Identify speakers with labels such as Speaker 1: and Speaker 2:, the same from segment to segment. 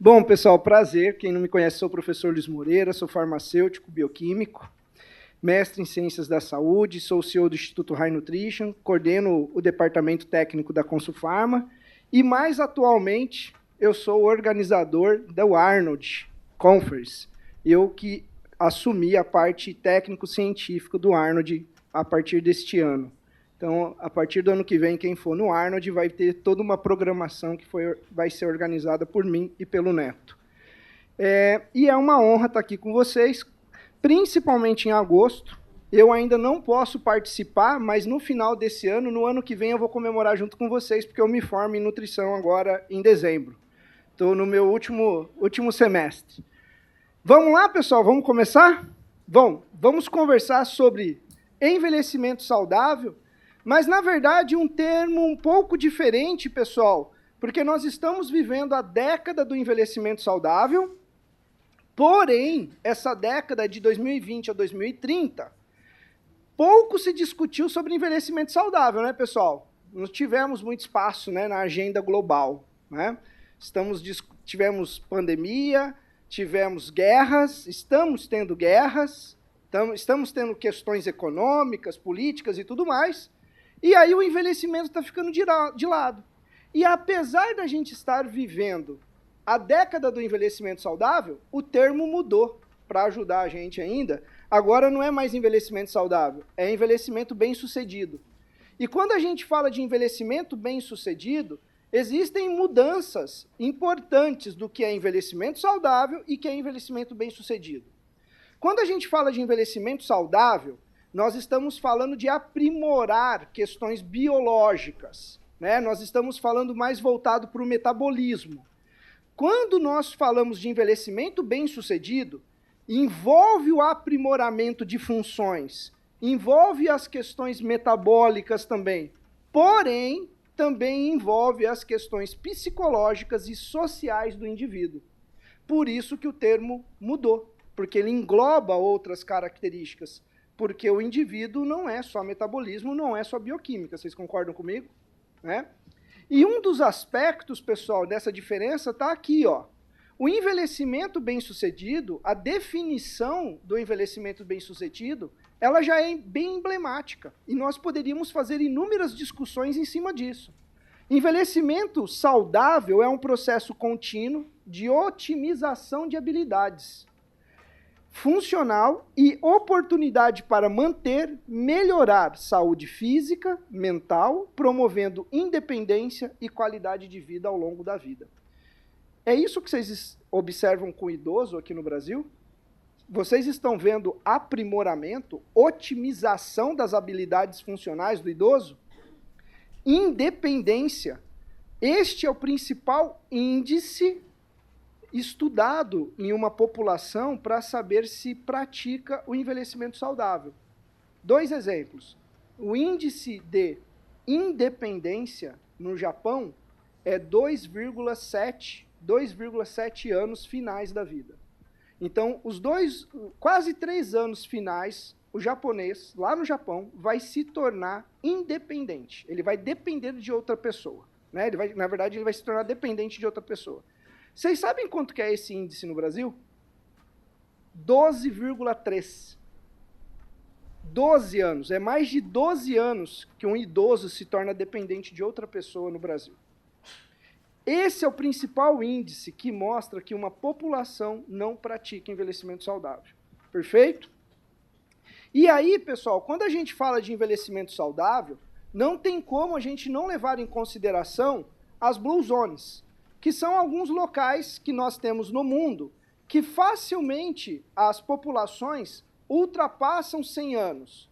Speaker 1: Bom, pessoal, prazer. Quem não me conhece, sou o professor Luiz Moreira, sou farmacêutico, bioquímico, mestre em Ciências da Saúde, sou o CEO do Instituto High Nutrition, coordeno o departamento técnico da Consulfarma e, mais atualmente, eu sou o organizador da Arnold Conference. Eu que assumi a parte técnico-científica do Arnold a partir deste ano. Então, a partir do ano que vem, quem for no Arnold vai ter toda uma programação que vai ser organizada por mim e pelo Neto. E é uma honra estar aqui com vocês, principalmente em agosto. Eu ainda não posso participar, mas no final desse ano, no ano que vem, eu vou comemorar junto com vocês, porque eu me formo em nutrição agora em dezembro. Estou no meu último semestre. Vamos lá, pessoal? Vamos começar? Bom, vamos conversar sobre envelhecimento saudável, mas, na verdade, um termo um pouco diferente, pessoal, porque nós estamos vivendo a década do envelhecimento saudável, porém, essa década de 2020 a 2030, pouco se discutiu sobre envelhecimento saudável, né, pessoal? Não tivemos muito espaço, né, na agenda global, né? Tivemos pandemia, tivemos guerras, estamos tendo guerras, estamos tendo questões econômicas, políticas e tudo mais, e aí o envelhecimento está ficando de lado. E apesar da gente estar vivendo a década do envelhecimento saudável, o termo mudou para ajudar a gente ainda. Agora não é mais envelhecimento saudável, é envelhecimento bem-sucedido. E quando a gente fala de envelhecimento bem-sucedido, existem mudanças importantes do que é envelhecimento saudável e que é envelhecimento bem-sucedido. Quando a gente fala de envelhecimento saudável, nós estamos falando de aprimorar questões biológicas, né? Nós estamos falando mais voltado para o metabolismo. Quando nós falamos de envelhecimento bem-sucedido, envolve o aprimoramento de funções, envolve as questões metabólicas também, porém, também envolve as questões psicológicas e sociais do indivíduo. Por isso que o termo mudou, porque ele engloba outras características, porque o indivíduo não é só metabolismo, não é só bioquímica. Vocês concordam comigo? Né? E um dos aspectos, pessoal, dessa diferença está aqui, ó. O envelhecimento bem-sucedido, a definição do envelhecimento bem-sucedido, ela já é bem emblemática. E nós poderíamos fazer inúmeras discussões em cima disso. Envelhecimento saudável é um processo contínuo de otimização de habilidades funcional e oportunidade para manter, melhorar saúde física, mental, promovendo independência e qualidade de vida ao longo da vida. É isso que vocês observam com o idoso aqui no Brasil? Vocês estão vendo aprimoramento, otimização das habilidades funcionais do idoso? Independência. Este é o principal índice estudado em uma população para saber se pratica o envelhecimento saudável. 2 exemplos. O índice de independência no Japão é 2,7 anos finais da vida. Então, quase 3 anos finais, o japonês, lá no Japão, vai se tornar independente. Ele vai depender de outra pessoa. Né? Na verdade, ele vai se tornar dependente de outra pessoa. Vocês sabem quanto que é esse índice no Brasil? 12,3. 12 anos. É mais de 12 anos que um idoso se torna dependente de outra pessoa no Brasil. Esse é o principal índice que mostra que uma população não pratica envelhecimento saudável. Perfeito? E aí, pessoal, quando a gente fala de envelhecimento saudável, não tem como a gente não levar em consideração as Blue Zones, que são alguns locais que nós temos no mundo que facilmente as populações ultrapassam 100 anos.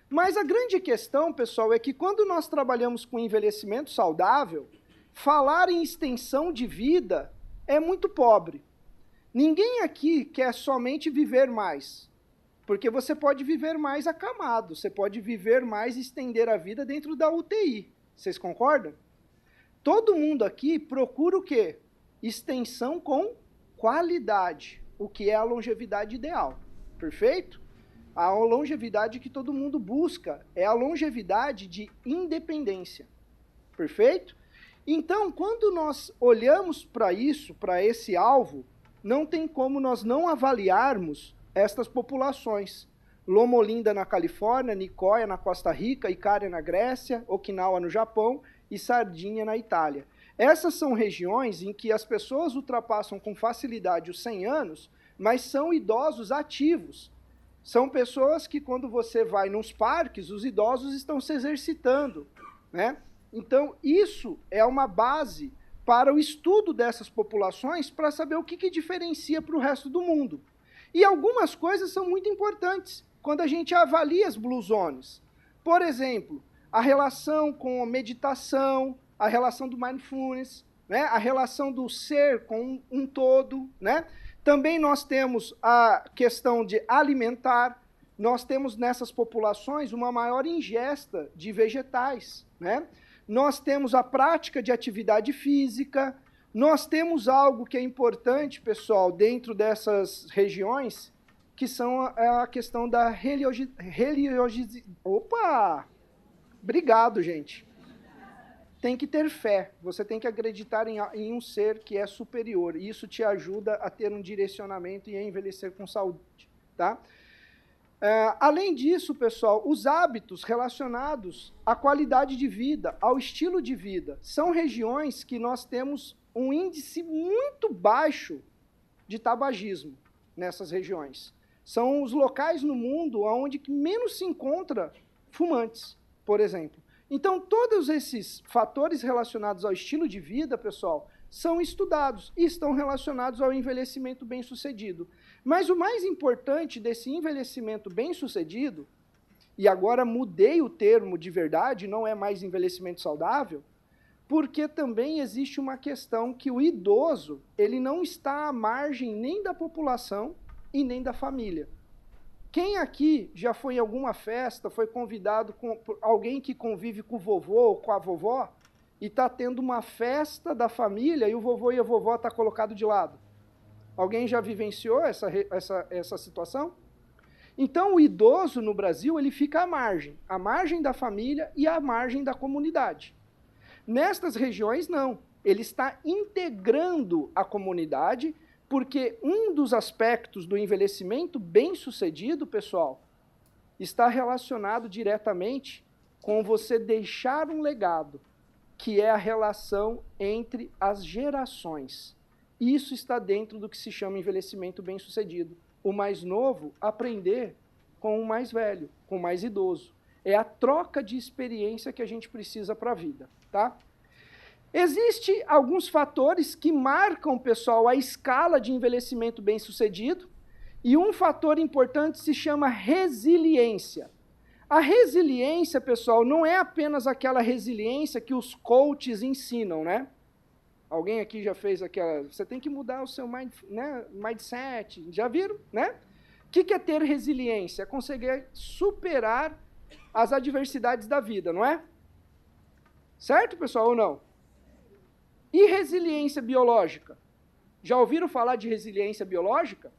Speaker 1: Mas a grande questão, pessoal, é que quando nós trabalhamos com envelhecimento saudável, falar em extensão de vida é muito pobre. Ninguém aqui quer somente viver mais, porque você pode viver mais acamado, você pode viver mais e estender a vida dentro da UTI. Vocês concordam? Todo mundo aqui procura o quê? Extensão com qualidade, o que é a longevidade ideal. Perfeito? A longevidade que todo mundo busca é a longevidade de independência. Perfeito? Então, quando nós olhamos para isso, para esse alvo, não tem como nós não avaliarmos estas populações. Loma Linda na Califórnia, Nicoya na Costa Rica, Icária na Grécia, Okinawa no Japão e Sardinha na Itália. Essas são regiões em que as pessoas ultrapassam com facilidade os 100 anos, mas são idosos ativos. São pessoas que, quando você vai nos parques, os idosos estão se exercitando, né? Então, isso é uma base para o estudo dessas populações para saber o que diferencia para o resto do mundo. E algumas coisas são muito importantes quando a gente avalia as Blue Zones. Por exemplo, a relação com a meditação, a relação do mindfulness, né? A relação do ser com um todo, né? Também nós temos a questão de alimentar. Nós temos nessas populações uma maior ingesta de vegetais, né? Nós temos a prática de atividade física, nós temos algo que é importante, pessoal, dentro dessas regiões, que são a questão da religiosidade. Opa! Obrigado, gente. Tem que ter fé, você tem que acreditar em um ser que é superior, e isso te ajuda a ter um direcionamento e a envelhecer com saúde, tá? Além disso, pessoal, os hábitos relacionados à qualidade de vida, ao estilo de vida, são regiões que nós temos um índice muito baixo de tabagismo nessas regiões. São os locais no mundo onde menos se encontra fumantes, por exemplo. Então, todos esses fatores relacionados ao estilo de vida, pessoal, são estudados e estão relacionados ao envelhecimento bem-sucedido. Mas o mais importante desse envelhecimento bem-sucedido, e agora mudei o termo de verdade, não é mais envelhecimento saudável, porque também existe uma questão que o idoso, ele não está à margem nem da população e nem da família. Quem aqui já foi em alguma festa, foi convidado por alguém que convive com o vovô ou com a vovó, e está tendo uma festa da família e o vovô e a vovó estão colocados de lado? Alguém já vivenciou essa situação? Então, o idoso no Brasil, ele fica à margem da família e à margem da comunidade. Nestas regiões, não. Ele está integrando a comunidade, porque um dos aspectos do envelhecimento bem-sucedido, pessoal, está relacionado diretamente com você deixar um legado, que é a relação entre as gerações. Isso está dentro do que se chama envelhecimento bem-sucedido. O mais novo aprender com o mais velho, com o mais idoso. É a troca de experiência que a gente precisa para a vida, tá? Existem alguns fatores que marcam, pessoal, a escala de envelhecimento bem-sucedido, e um fator importante se chama resiliência. A resiliência, pessoal, não é apenas aquela resiliência que os coaches ensinam, né? Alguém aqui já fez aquela... Você tem que mudar o seu mindset. Já viram, né? O que é ter resiliência? É conseguir superar as adversidades da vida, não é? Certo, pessoal, ou não? E resiliência biológica? Já ouviram falar de resiliência biológica?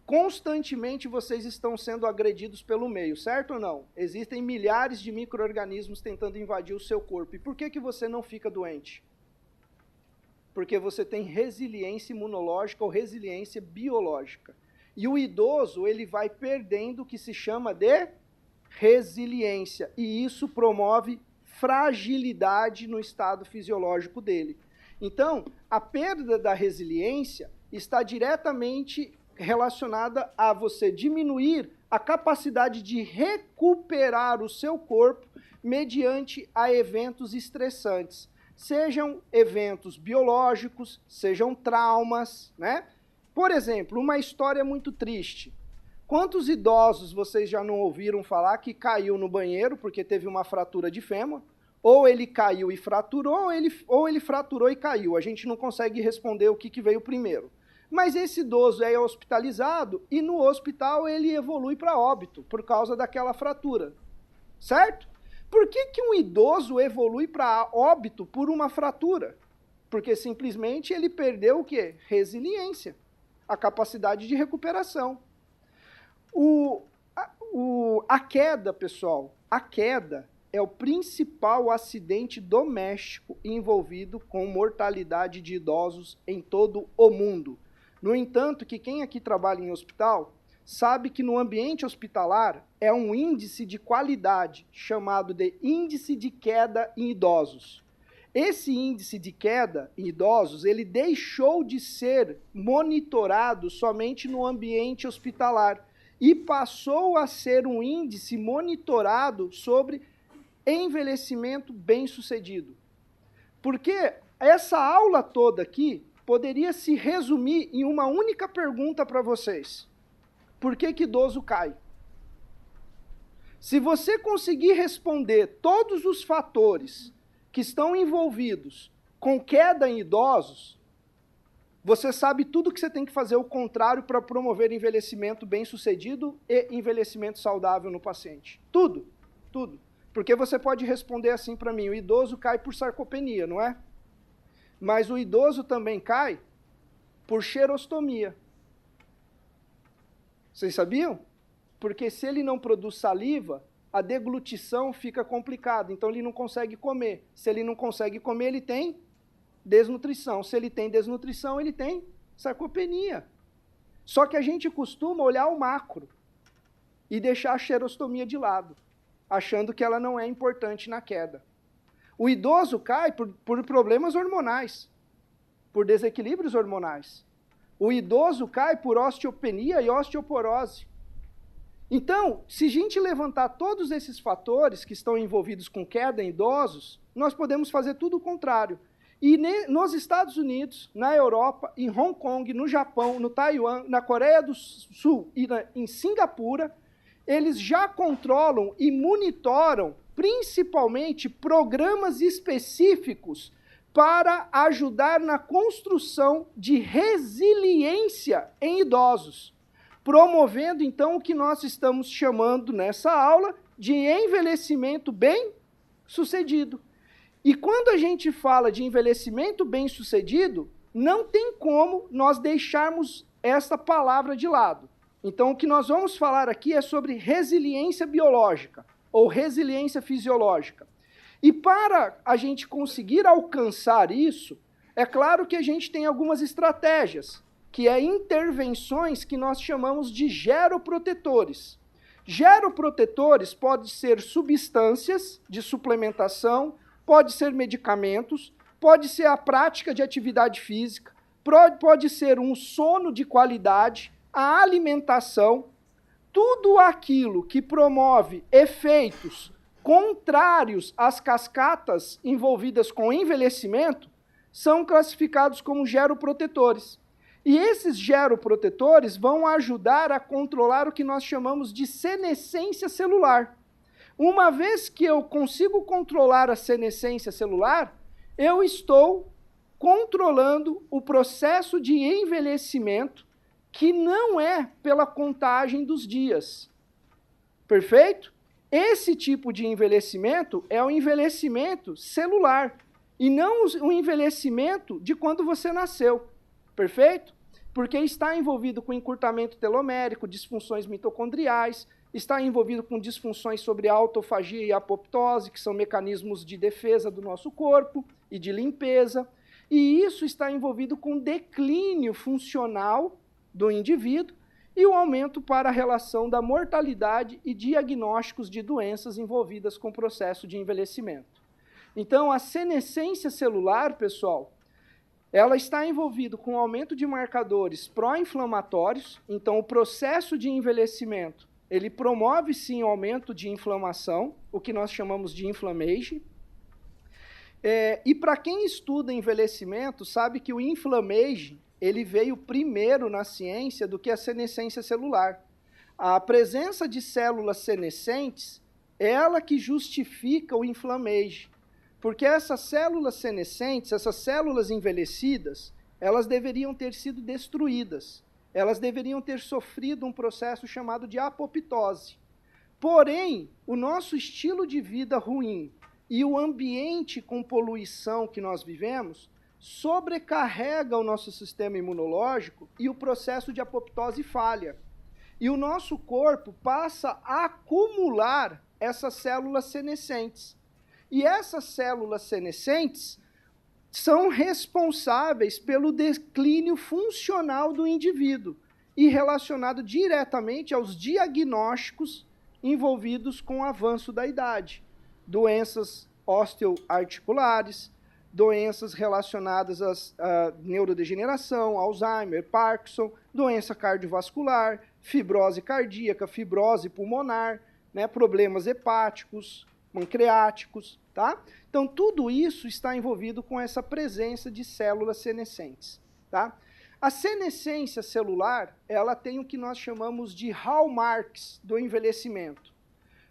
Speaker 1: Constantemente vocês estão sendo agredidos pelo meio, certo ou não? Existem milhares de micro-organismos tentando invadir o seu corpo. E por que você não fica doente? Porque você tem resiliência imunológica ou resiliência biológica. E o idoso, ele vai perdendo o que se chama de resiliência. E isso promove fragilidade no estado fisiológico dele. Então, a perda da resiliência está diretamente relacionada a você diminuir a capacidade de recuperar o seu corpo mediante a eventos estressantes. Sejam eventos biológicos, sejam traumas, né? Por exemplo, uma história muito triste. Quantos idosos vocês já não ouviram falar que caiu no banheiro porque teve uma fratura de fêmur? Ou ele caiu e fraturou, ou ele fraturou e caiu. A gente não consegue responder o que veio primeiro. Mas esse idoso é hospitalizado e no hospital ele evolui para óbito por causa daquela fratura. Certo? Por que um idoso evolui para óbito por uma fratura? Porque simplesmente ele perdeu o quê? Resiliência, a capacidade de recuperação. A queda, pessoal, a queda é o principal acidente doméstico envolvido com mortalidade de idosos em todo o mundo. No entanto, que quem aqui trabalha em hospital sabe que no ambiente hospitalar é um índice de qualidade chamado de índice de queda em idosos. Esse índice de queda em idosos, ele deixou de ser monitorado somente no ambiente hospitalar e passou a ser um índice monitorado sobre envelhecimento bem-sucedido. Porque essa aula toda aqui poderia se resumir em uma única pergunta para vocês. Por que idoso cai? Se você conseguir responder todos os fatores que estão envolvidos com queda em idosos, você sabe tudo que você tem que fazer o contrário para promover envelhecimento bem-sucedido e envelhecimento saudável no paciente. Tudo, tudo. Porque você pode responder assim para mim, o idoso cai por sarcopenia, não é? Mas o idoso também cai por xerostomia. Vocês sabiam? Porque se ele não produz saliva, a deglutição fica complicada, então ele não consegue comer. Se ele não consegue comer, ele tem desnutrição. Se ele tem desnutrição, ele tem sarcopenia. Só que a gente costuma olhar o macro e deixar a xerostomia de lado, achando que ela não é importante na queda. O idoso cai por problemas hormonais, por desequilíbrios hormonais. O idoso cai por osteopenia e osteoporose. Então, se a gente levantar todos esses fatores que estão envolvidos com queda em idosos, nós podemos fazer tudo o contrário. E nos Estados Unidos, na Europa, em Hong Kong, no Japão, no Taiwan, na Coreia do Sul e em Singapura, eles já controlam e monitoram, principalmente, programas específicos para ajudar na construção de resiliência em idosos, promovendo, então, o que nós estamos chamando nessa aula de envelhecimento bem-sucedido. E quando a gente fala de envelhecimento bem-sucedido, não tem como nós deixarmos essa palavra de lado. Então, o que nós vamos falar aqui é sobre resiliência biológica ou resiliência fisiológica. E para a gente conseguir alcançar isso, é claro que a gente tem algumas estratégias, que é intervenções que nós chamamos de geroprotetores. Geroprotetores podem ser substâncias de suplementação, pode ser medicamentos, pode ser a prática de atividade física, pode ser um sono de qualidade, a alimentação, tudo aquilo que promove efeitos contrários às cascatas envolvidas com envelhecimento são classificados como geroprotetores. E esses geroprotetores vão ajudar a controlar o que nós chamamos de senescência celular. Uma vez que eu consigo controlar a senescência celular, eu estou controlando o processo de envelhecimento que não é pela contagem dos dias. Perfeito? Esse tipo de envelhecimento é o envelhecimento celular e não o envelhecimento de quando você nasceu. Perfeito? Porque está envolvido com encurtamento telomérico, disfunções mitocondriais, está envolvido com disfunções sobre a autofagia e a apoptose, que são mecanismos de defesa do nosso corpo e de limpeza, e isso está envolvido com declínio funcional do indivíduo e o aumento para a relação da mortalidade e diagnósticos de doenças envolvidas com o processo de envelhecimento. Então, a senescência celular, pessoal, ela está envolvida com o aumento de marcadores pró-inflamatórios, então o processo de envelhecimento, ele promove sim o aumento de inflamação, o que nós chamamos de inflammation. E para quem estuda envelhecimento, sabe que o inflammation, ele veio primeiro na ciência do que a senescência celular. A presença de células senescentes, ela que justifica o inflammation. Porque essas células senescentes, essas células envelhecidas, elas deveriam ter sido destruídas. Elas deveriam ter sofrido um processo chamado de apoptose. Porém, o nosso estilo de vida ruim e o ambiente com poluição que nós vivemos sobrecarrega o nosso sistema imunológico e o processo de apoptose falha. E o nosso corpo passa a acumular essas células senescentes. E essas células senescentes são responsáveis pelo declínio funcional do indivíduo e relacionado diretamente aos diagnósticos envolvidos com o avanço da idade. Doenças osteoarticulares, doenças relacionadas à neurodegeneração, Alzheimer, Parkinson, doença cardiovascular, fibrose cardíaca, fibrose pulmonar, né, problemas hepáticos, pancreáticos, tá? Então, tudo isso está envolvido com essa presença de células senescentes, tá? A senescência celular, ela tem o que nós chamamos de hallmarks do envelhecimento.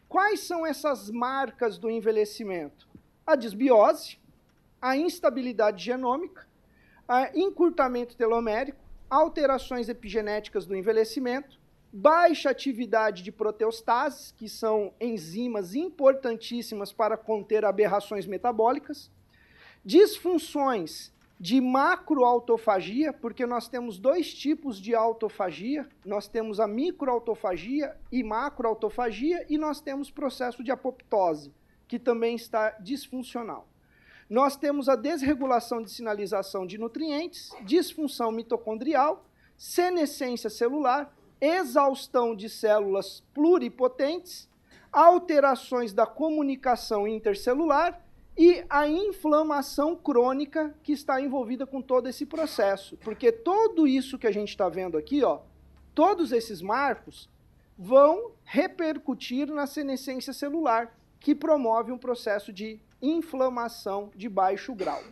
Speaker 1: Quais são essas marcas do envelhecimento? A disbiose, a instabilidade genômica, a encurtamento telomérico, alterações epigenéticas do envelhecimento, baixa atividade de proteostases, que são enzimas importantíssimas para conter aberrações metabólicas, disfunções de macroautofagia, porque nós temos dois tipos de autofagia, nós temos a microautofagia e macroautofagia, e nós temos processo de apoptose, que também está disfuncional. Nós temos a desregulação de sinalização de nutrientes, disfunção mitocondrial, senescência celular, exaustão de células pluripotentes, alterações da comunicação intercelular e a inflamação crônica que está envolvida com todo esse processo. Porque tudo isso que a gente está vendo aqui, ó, todos esses marcos vão repercutir na senescência celular, que promove um processo de inflamação de baixo grau.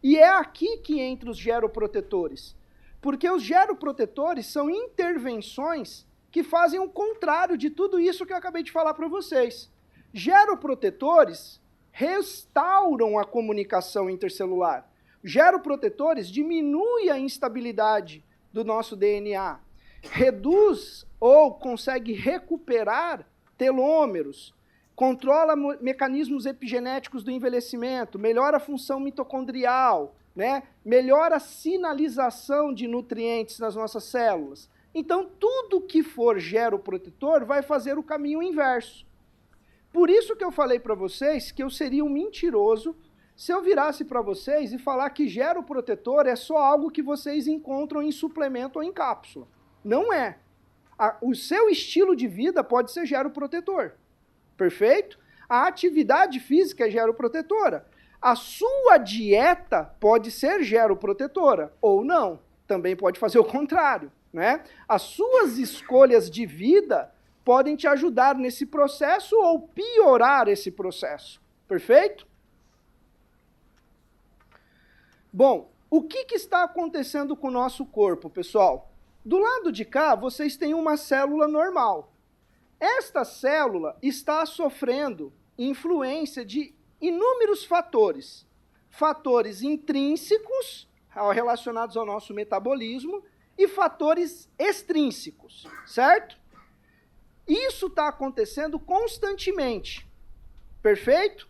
Speaker 1: E é aqui que entra os geroprotetores. Porque os geroprotetores são intervenções que fazem o contrário de tudo isso que eu acabei de falar para vocês. Geroprotetores restauram a comunicação intercelular. Geroprotetores diminuem a instabilidade do nosso DNA, reduz ou consegue recuperar telômeros, controla mecanismos epigenéticos do envelhecimento, melhora a função mitocondrial, né? Melhora a sinalização de nutrientes nas nossas células. Então, tudo que for geroprotetor vai fazer o caminho inverso. Por isso que eu falei para vocês que eu seria um mentiroso se eu virasse para vocês e falar que geroprotetor é só algo que vocês encontram em suplemento ou em cápsula. Não é. O seu estilo de vida pode ser geroprotetor. Perfeito? A atividade física é geroprotetora. A sua dieta pode ser geroprotetora, ou não. Também pode fazer o contrário, né? As suas escolhas de vida podem te ajudar nesse processo ou piorar esse processo. Perfeito? Bom, o que está acontecendo com o nosso corpo, pessoal? Do lado de cá, vocês têm uma célula normal. Esta célula está sofrendo influência de inúmeros fatores. Fatores intrínsecos, relacionados ao nosso metabolismo, e fatores extrínsecos, certo? Isso está acontecendo constantemente. Perfeito?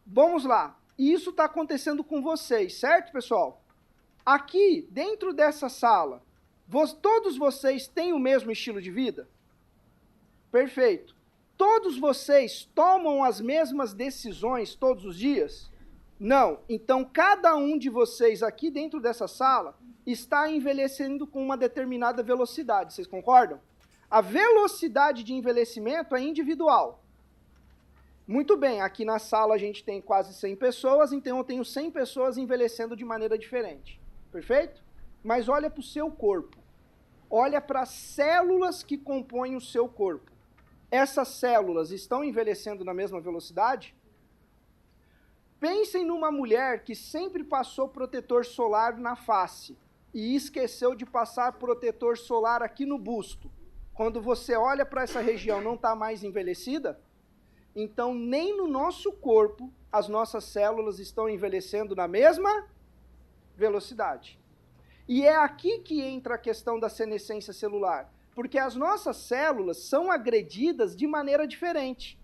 Speaker 1: Vamos lá. Isso está acontecendo com vocês, certo, pessoal? Aqui, dentro dessa sala, todos vocês têm o mesmo estilo de vida? Perfeito. Todos vocês tomam as mesmas decisões todos os dias? Não. Então, cada um de vocês aqui dentro dessa sala está envelhecendo com uma determinada velocidade. Vocês concordam? A velocidade de envelhecimento é individual. Muito bem, aqui na sala a gente tem quase 100 pessoas, então eu tenho 100 pessoas envelhecendo de maneira diferente. Perfeito? Mas olha para o seu corpo. Olha para as células que compõem o seu corpo. Essas células estão envelhecendo na mesma velocidade? Pensem numa mulher que sempre passou protetor solar na face e esqueceu de passar protetor solar aqui no busto. Quando você olha para essa região, não está mais envelhecida? Então, nem no nosso corpo, as nossas células estão envelhecendo na mesma velocidade. E é aqui que entra a questão da senescência celular. Porque as nossas células são agredidas de maneira diferente.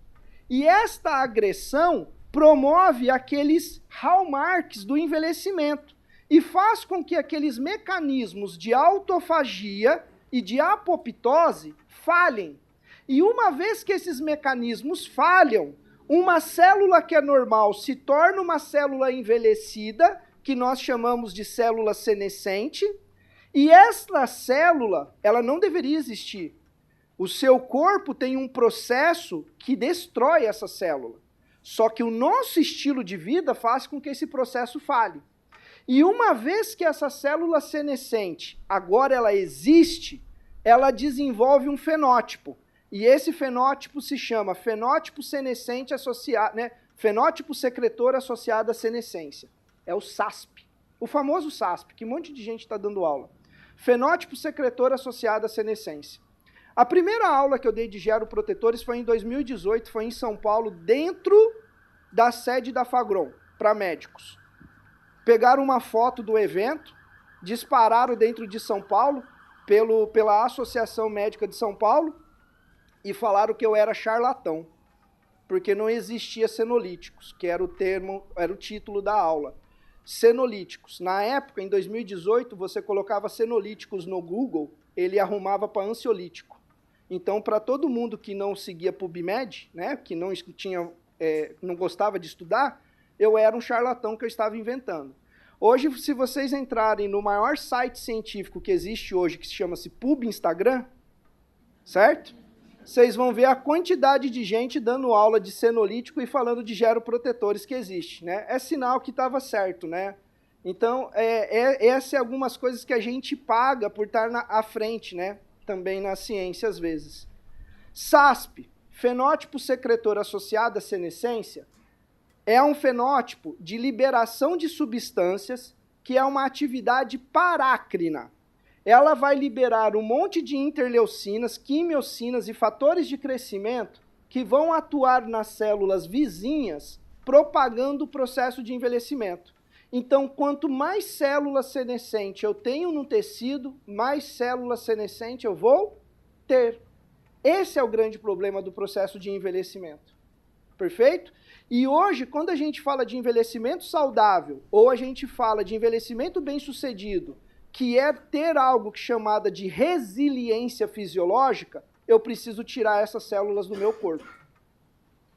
Speaker 1: E esta agressão promove aqueles hallmarks do envelhecimento e faz com que aqueles mecanismos de autofagia e de apoptose falhem. E uma vez que esses mecanismos falham, uma célula que é normal se torna uma célula envelhecida, que nós chamamos de célula senescente, e esta célula, ela não deveria existir. O seu corpo tem um processo que destrói essa célula. Só que o nosso estilo de vida faz com que esse processo falhe. E uma vez que essa célula senescente, agora ela existe, ela desenvolve um fenótipo. E esse fenótipo se chama fenótipo senescente associado, fenótipo secretor associado à senescência. É o SASP. O famoso SASP, que um monte de gente está dando aula. Fenótipo secretor associado à senescência. A primeira aula que eu dei de geroprotetores foi em 2018, foi em São Paulo, dentro da sede da Fagron, para médicos. Pegaram uma foto do evento, dispararam dentro de São Paulo, pela Associação Médica de São Paulo, e falaram que eu era charlatão, porque não existia senolíticos, que era o título da aula. Senolíticos. Na época, em 2018, você colocava senolíticos no Google, ele arrumava para ansiolítico. Então, para todo mundo que não seguia PubMed, que não gostava de estudar, eu era um charlatão que eu estava inventando. Hoje, se vocês entrarem no maior site científico que existe hoje, que se chama-se PubInstagram, certo? Vocês vão ver a quantidade de gente dando aula de senolítico e falando de geroprotetores que existe, né? É sinal que estava certo, né? Então, essas são algumas coisas que a gente paga por estar à frente, né? Também na ciência, às vezes. SASP, fenótipo secretor associado à senescência, é um fenótipo de liberação de substâncias que é uma atividade parácrina. Ela vai liberar um monte de interleucinas, quimiocinas e fatores de crescimento que vão atuar nas células vizinhas, propagando o processo de envelhecimento. Então, quanto mais célula senescente eu tenho no tecido, mais célula senescente eu vou ter. Esse é o grande problema do processo de envelhecimento. Perfeito? E hoje, quando a gente fala de envelhecimento saudável, ou a gente fala de envelhecimento bem-sucedido, que é ter algo chamada de resiliência fisiológica, eu preciso tirar essas células do meu corpo.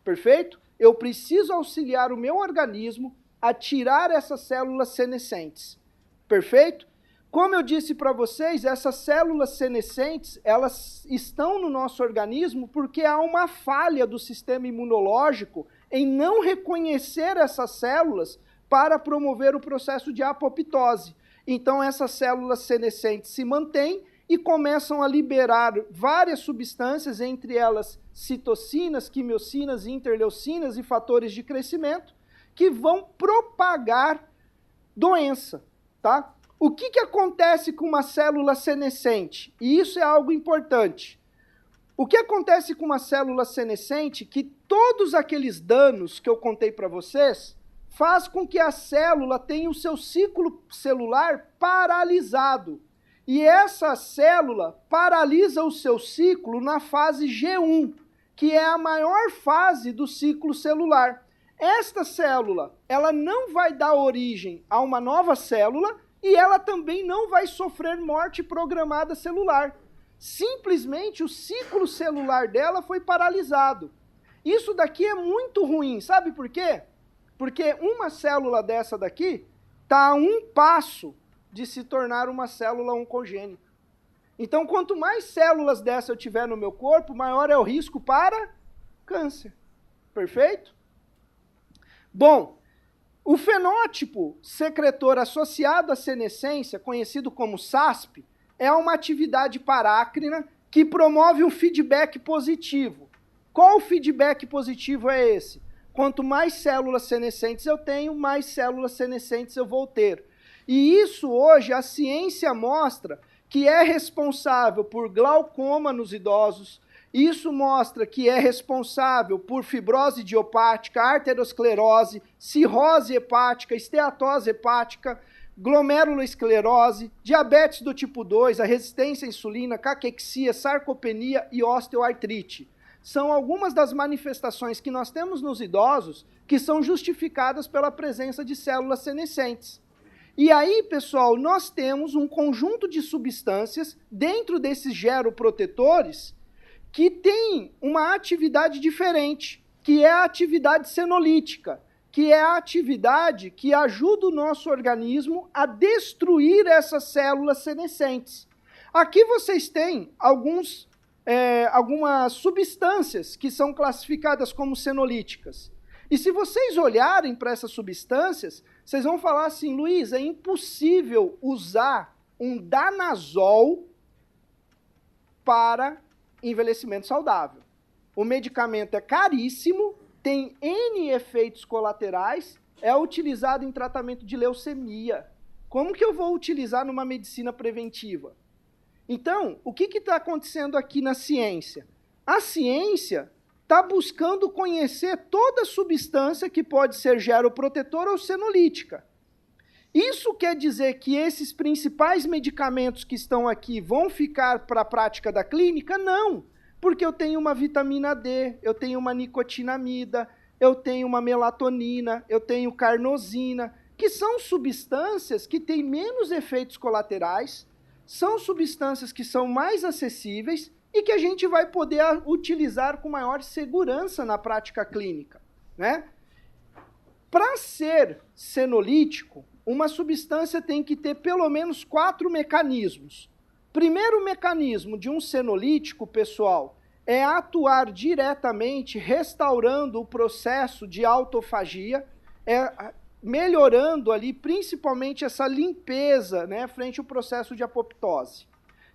Speaker 1: Perfeito? Eu preciso auxiliar o meu organismo a tirar essas células senescentes. Perfeito? Como eu disse para vocês, essas células senescentes, elas estão no nosso organismo porque há uma falha do sistema imunológico em não reconhecer essas células para promover o processo de apoptose. Então, essas células senescentes se mantêm e começam a liberar várias substâncias, entre elas citocinas, quimiocinas, interleucinas e fatores de crescimento, que vão propagar doença, tá? O que acontece com uma célula senescente? E isso é algo importante. O que acontece com uma célula senescente? Que todos aqueles danos que eu contei para vocês faz com que a célula tenha o seu ciclo celular paralisado. E essa célula paralisa o seu ciclo na fase G1, que é a maior fase do ciclo celular. Esta célula, ela não vai dar origem a uma nova célula e ela também não vai sofrer morte programada celular. Simplesmente o ciclo celular dela foi paralisado. Isso daqui é muito ruim, sabe por quê? Porque uma célula dessa daqui está a um passo de se tornar uma célula oncogênica. Então, quanto mais células dessa eu tiver no meu corpo, maior é o risco para câncer. Perfeito? Bom, o fenótipo secretor associado à senescência, conhecido como SASP, é uma atividade parácrina que promove um feedback positivo. Qual feedback positivo é esse? Quanto mais células senescentes eu tenho, mais células senescentes eu vou ter. E isso hoje a ciência mostra que é responsável por glaucoma nos idosos, isso mostra que é responsável por fibrose idiopática, arteriosclerose, cirrose hepática, esteatose hepática, glomerulosclerose, diabetes do tipo 2, a resistência à insulina, caquexia, sarcopenia e osteoartrite. São algumas das manifestações que nós temos nos idosos que são justificadas pela presença de células senescentes. E aí, pessoal, nós temos um conjunto de substâncias dentro desses geroprotetores que tem uma atividade diferente, que é a atividade senolítica, que é a atividade que ajuda o nosso organismo a destruir essas células senescentes. Aqui vocês têm algumas substâncias que são classificadas como senolíticas. E se vocês olharem para essas substâncias, vocês vão falar assim, Luiz, é impossível usar um danazol para envelhecimento saudável. O medicamento é caríssimo, tem N efeitos colaterais, é utilizado em tratamento de leucemia. Como que eu vou utilizar numa medicina preventiva? Então, o que está acontecendo aqui na ciência? A ciência está buscando conhecer toda substância que pode ser geroprotetora ou senolítica. Isso quer dizer que esses principais medicamentos que estão aqui vão ficar para a prática da clínica? Não, porque eu tenho uma vitamina D, eu tenho uma nicotinamida, eu tenho uma melatonina, eu tenho carnosina, que são substâncias que têm menos efeitos colaterais, são substâncias que são mais acessíveis e que a gente vai poder utilizar com maior segurança na prática clínica, né? Para ser senolítico, uma substância tem que ter pelo menos 4 mecanismos. Primeiro mecanismo de um senolítico, pessoal, é atuar diretamente restaurando o processo de autofagia, melhorando ali principalmente essa limpeza, né, frente ao processo de apoptose.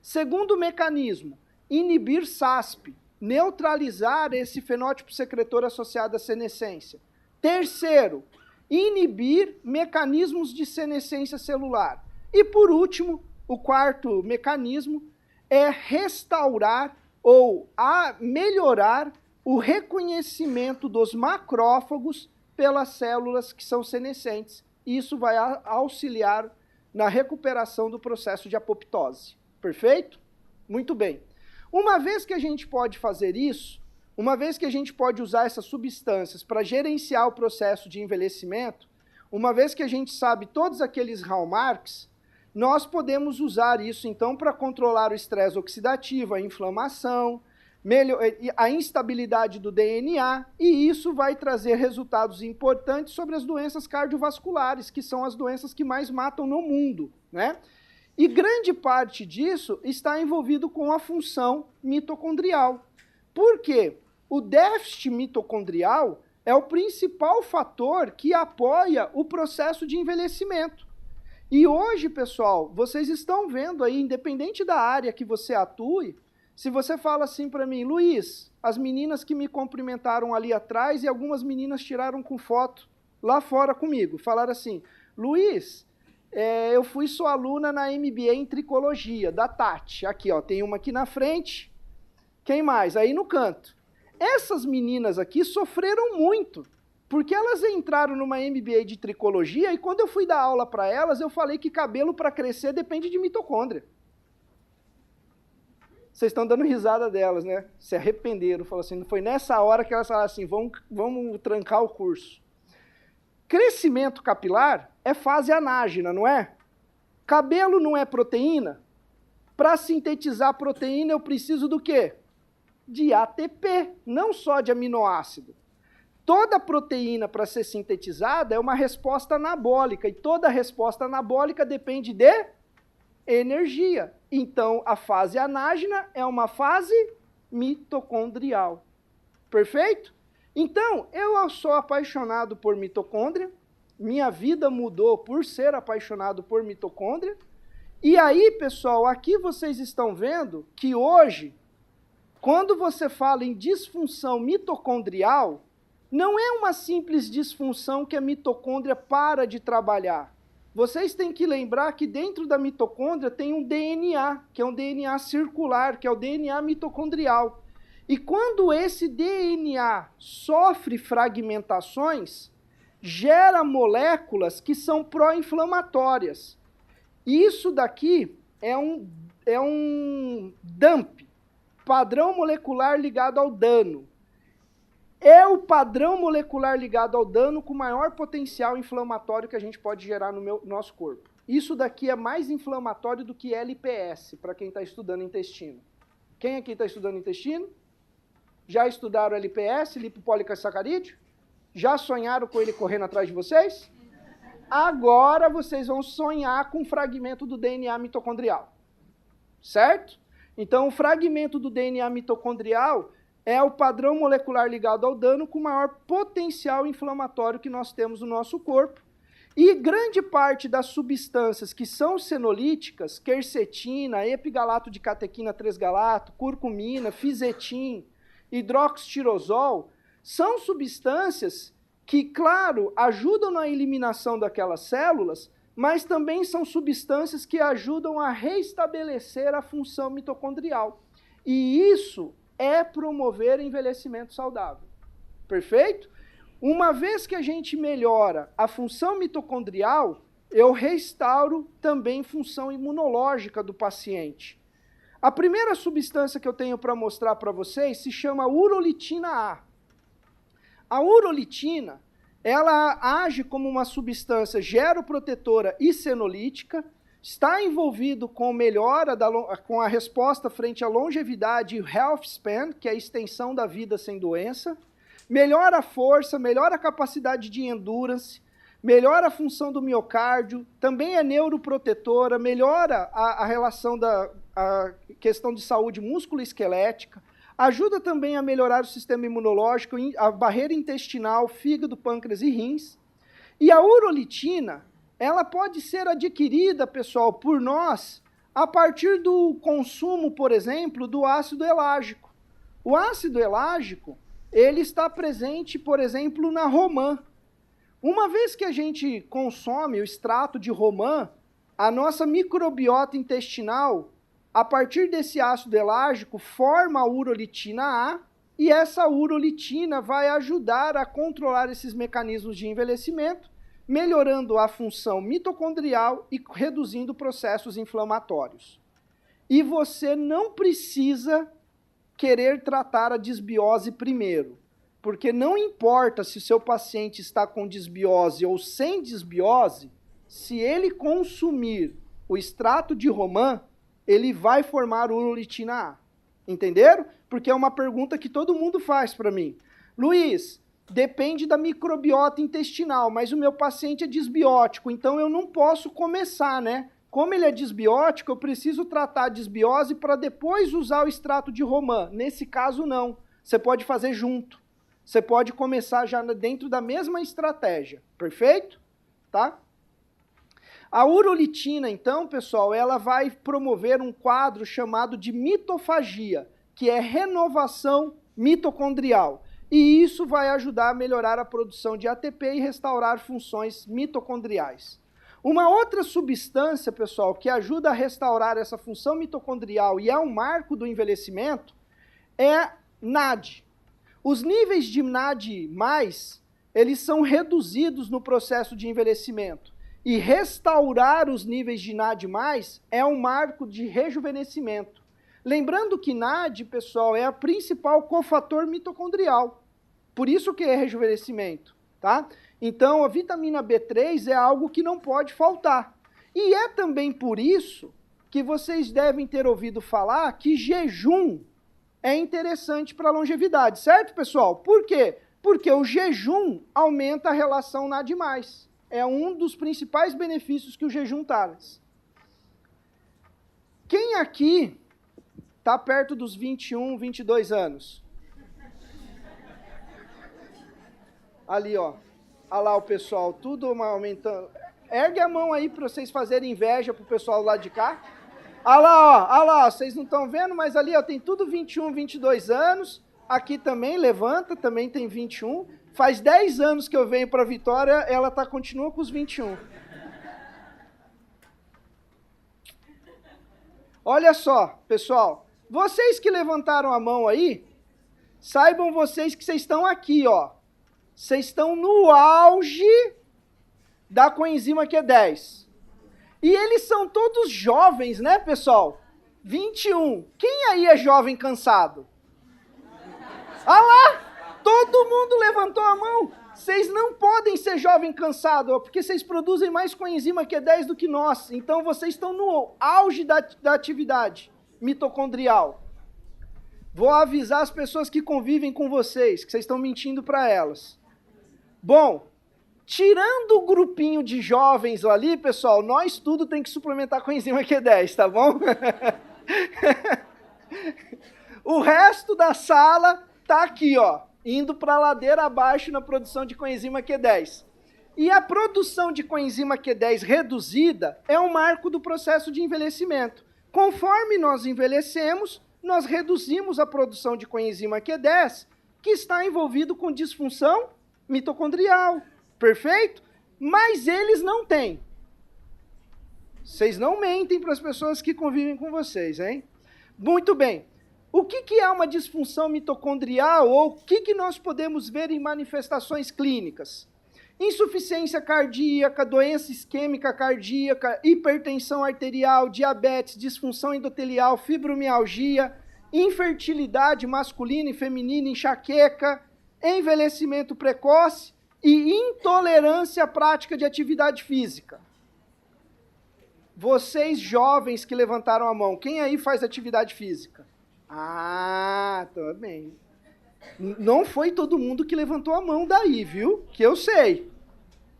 Speaker 1: Segundo mecanismo, inibir SASP, neutralizar esse fenótipo secretor associado à senescência. Terceiro, inibir mecanismos de senescência celular. E por último, o quarto mecanismo é restaurar ou melhorar o reconhecimento dos macrófagos pelas células que são senescentes. Isso vai auxiliar na recuperação do processo de apoptose. Perfeito? Muito bem. Uma vez que a gente pode fazer isso, uma vez que a gente pode usar essas substâncias para gerenciar o processo de envelhecimento, uma vez que a gente sabe todos aqueles hallmarks, nós podemos usar isso, então, para controlar o estresse oxidativo, a inflamação, a instabilidade do DNA, e isso vai trazer resultados importantes sobre as doenças cardiovasculares, que são as doenças que mais matam no mundo, né? E grande parte disso está envolvido com a função mitocondrial. Por quê? O déficit mitocondrial é o principal fator que apoia o processo de envelhecimento. E hoje, pessoal, vocês estão vendo aí, independente da área que você atue, se você fala assim para mim, Luiz, as meninas que me cumprimentaram ali atrás e algumas meninas tiraram com foto lá fora comigo, falaram assim, Luiz, eu fui sua aluna na MBA em tricologia, da Tati, aqui ó, tem uma aqui na frente, quem mais? Aí no canto. Essas meninas aqui sofreram muito, porque elas entraram numa MBA de tricologia e quando eu fui dar aula para elas, eu falei que cabelo para crescer depende de mitocôndria. Vocês estão dando risada delas, né? Se arrependeram, falaram assim, foi nessa hora que elas falaram assim, vamos trancar o curso. Crescimento capilar é fase anágena, não é? Cabelo não é proteína? Para sintetizar proteína eu preciso do quê? De ATP, não só de aminoácido. Toda proteína para ser sintetizada é uma resposta anabólica, e toda resposta anabólica depende de energia. Então, a fase anágena é uma fase mitocondrial. Perfeito? Então, eu sou apaixonado por mitocôndria, minha vida mudou por ser apaixonado por mitocôndria, e aí, pessoal, aqui vocês estão vendo que hoje, quando você fala em disfunção mitocondrial, não é uma simples disfunção que a mitocôndria para de trabalhar. Vocês têm que lembrar que dentro da mitocôndria tem um DNA, que é um DNA circular, que é o DNA mitocondrial. E quando esse DNA sofre fragmentações, gera moléculas que são pró-inflamatórias. Isso daqui é um DAMP, padrão molecular ligado ao dano. É o padrão molecular ligado ao dano com maior potencial inflamatório que a gente pode gerar no nosso corpo. Isso daqui é mais inflamatório do que LPS, para quem está estudando intestino. Quem aqui está estudando intestino? Já estudaram LPS, lipopolissacarídeo? Já sonharam com ele correndo atrás de vocês? Agora vocês vão sonhar com um fragmento do DNA mitocondrial. Certo? Então, o fragmento do DNA mitocondrial é o padrão molecular ligado ao dano com maior potencial inflamatório que nós temos no nosso corpo. E grande parte das substâncias que são senolíticas, quercetina, epigalato de catequina 3-galato, curcumina, fisetim, hidroxitirosol, são substâncias que, claro, ajudam na eliminação daquelas células, mas também são substâncias que ajudam a reestabelecer a função mitocondrial. E isso é promover envelhecimento saudável. Perfeito? Uma vez que a gente melhora a função mitocondrial, eu restauro também função imunológica do paciente. A primeira substância que eu tenho para mostrar para vocês se chama urolitina A. A urolitina, ela age como uma substância geroprotetora e senolítica, está envolvido com melhora com a resposta frente à longevidade e health span, que é a extensão da vida sem doença, melhora a força, melhora a capacidade de endurance, melhora a função do miocárdio, também é neuroprotetora, melhora a relação a questão de saúde músculo-esquelética, ajuda também a melhorar o sistema imunológico, a barreira intestinal, fígado, pâncreas e rins. E a urolitina, ela pode ser adquirida, pessoal, por nós, a partir do consumo, por exemplo, do ácido elágico. O ácido elágico, ele está presente, por exemplo, na romã. Uma vez que a gente consome o extrato de romã, a nossa microbiota intestinal, a partir desse ácido elágico, forma a urolitina A, e essa urolitina vai ajudar a controlar esses mecanismos de envelhecimento, melhorando a função mitocondrial e reduzindo processos inflamatórios. E você não precisa querer tratar a disbiose primeiro, porque não importa se o seu paciente está com disbiose ou sem disbiose, se ele consumir o extrato de romã, ele vai formar urolitina A. Entenderam? Porque é uma pergunta que todo mundo faz para mim. Luiz, depende da microbiota intestinal, mas o meu paciente é disbiótico, então eu não posso começar, né? Como ele é disbiótico, eu preciso tratar a disbiose para depois usar o extrato de romã. Nesse caso, não. Você pode fazer junto. Você pode começar já dentro da mesma estratégia. Perfeito? Tá? A urolitina, então, pessoal, ela vai promover um quadro chamado de mitofagia, que é renovação mitocondrial. E isso vai ajudar a melhorar a produção de ATP e restaurar funções mitocondriais. Uma outra substância, pessoal, que ajuda a restaurar essa função mitocondrial e é um marco do envelhecimento, é NAD. Os níveis de NAD+, eles são reduzidos no processo de envelhecimento. E restaurar os níveis de NAD+, é um marco de rejuvenescimento. Lembrando que NAD, pessoal, é a principal cofator mitocondrial. Por isso que é rejuvenescimento, tá? Então, a vitamina B3 é algo que não pode faltar. E é também por isso que vocês devem ter ouvido falar que jejum é interessante para a longevidade, certo, pessoal? Por quê? Porque o jejum aumenta a relação NAD+. É um dos principais benefícios que o jejum traz. Quem aqui está perto dos 21, 22 anos? Ali, ó. Olha lá o pessoal, tudo aumentando. Ergue a mão aí para vocês fazerem inveja pro pessoal lá de cá. Olha lá, vocês não estão vendo, mas ali ó, tem tudo 21, 22 anos. Aqui também, levanta, também tem 21. Faz 10 anos que eu venho para Vitória, ela continua com os 21. Olha só, pessoal, vocês que levantaram a mão aí, saibam vocês que vocês estão aqui, ó. Vocês estão no auge da coenzima Q10. E eles são todos jovens, né, pessoal? 21. Quem aí é jovem cansado? Ah lá! Todo mundo levantou a mão. Vocês não podem ser jovem cansado, porque vocês produzem mais coenzima Q10 do que nós. Então, vocês estão no auge da atividade mitocondrial. Vou avisar as pessoas que convivem com vocês, que vocês estão mentindo para elas. Bom, tirando o grupinho de jovens ali, pessoal, nós tudo tem que suplementar com enzima Q10, tá bom? O resto da sala tá aqui, ó, indo para a ladeira abaixo na produção de coenzima Q10. E a produção de coenzima Q10 reduzida é um marco do processo de envelhecimento. Conforme nós envelhecemos, nós reduzimos a produção de coenzima Q10, que está envolvido com disfunção mitocondrial. Perfeito? Mas eles não têm. Vocês não mentem para as pessoas que convivem com vocês, hein? Muito bem. O que é uma disfunção mitocondrial ou o que nós podemos ver em manifestações clínicas? Insuficiência cardíaca, doença isquêmica cardíaca, hipertensão arterial, diabetes, disfunção endotelial, fibromialgia, infertilidade masculina e feminina, enxaqueca, envelhecimento precoce e intolerância à prática de atividade física. Vocês jovens que levantaram a mão, quem aí faz atividade física? Ah, tá bem. Não foi todo mundo que levantou a mão daí, viu? Que eu sei.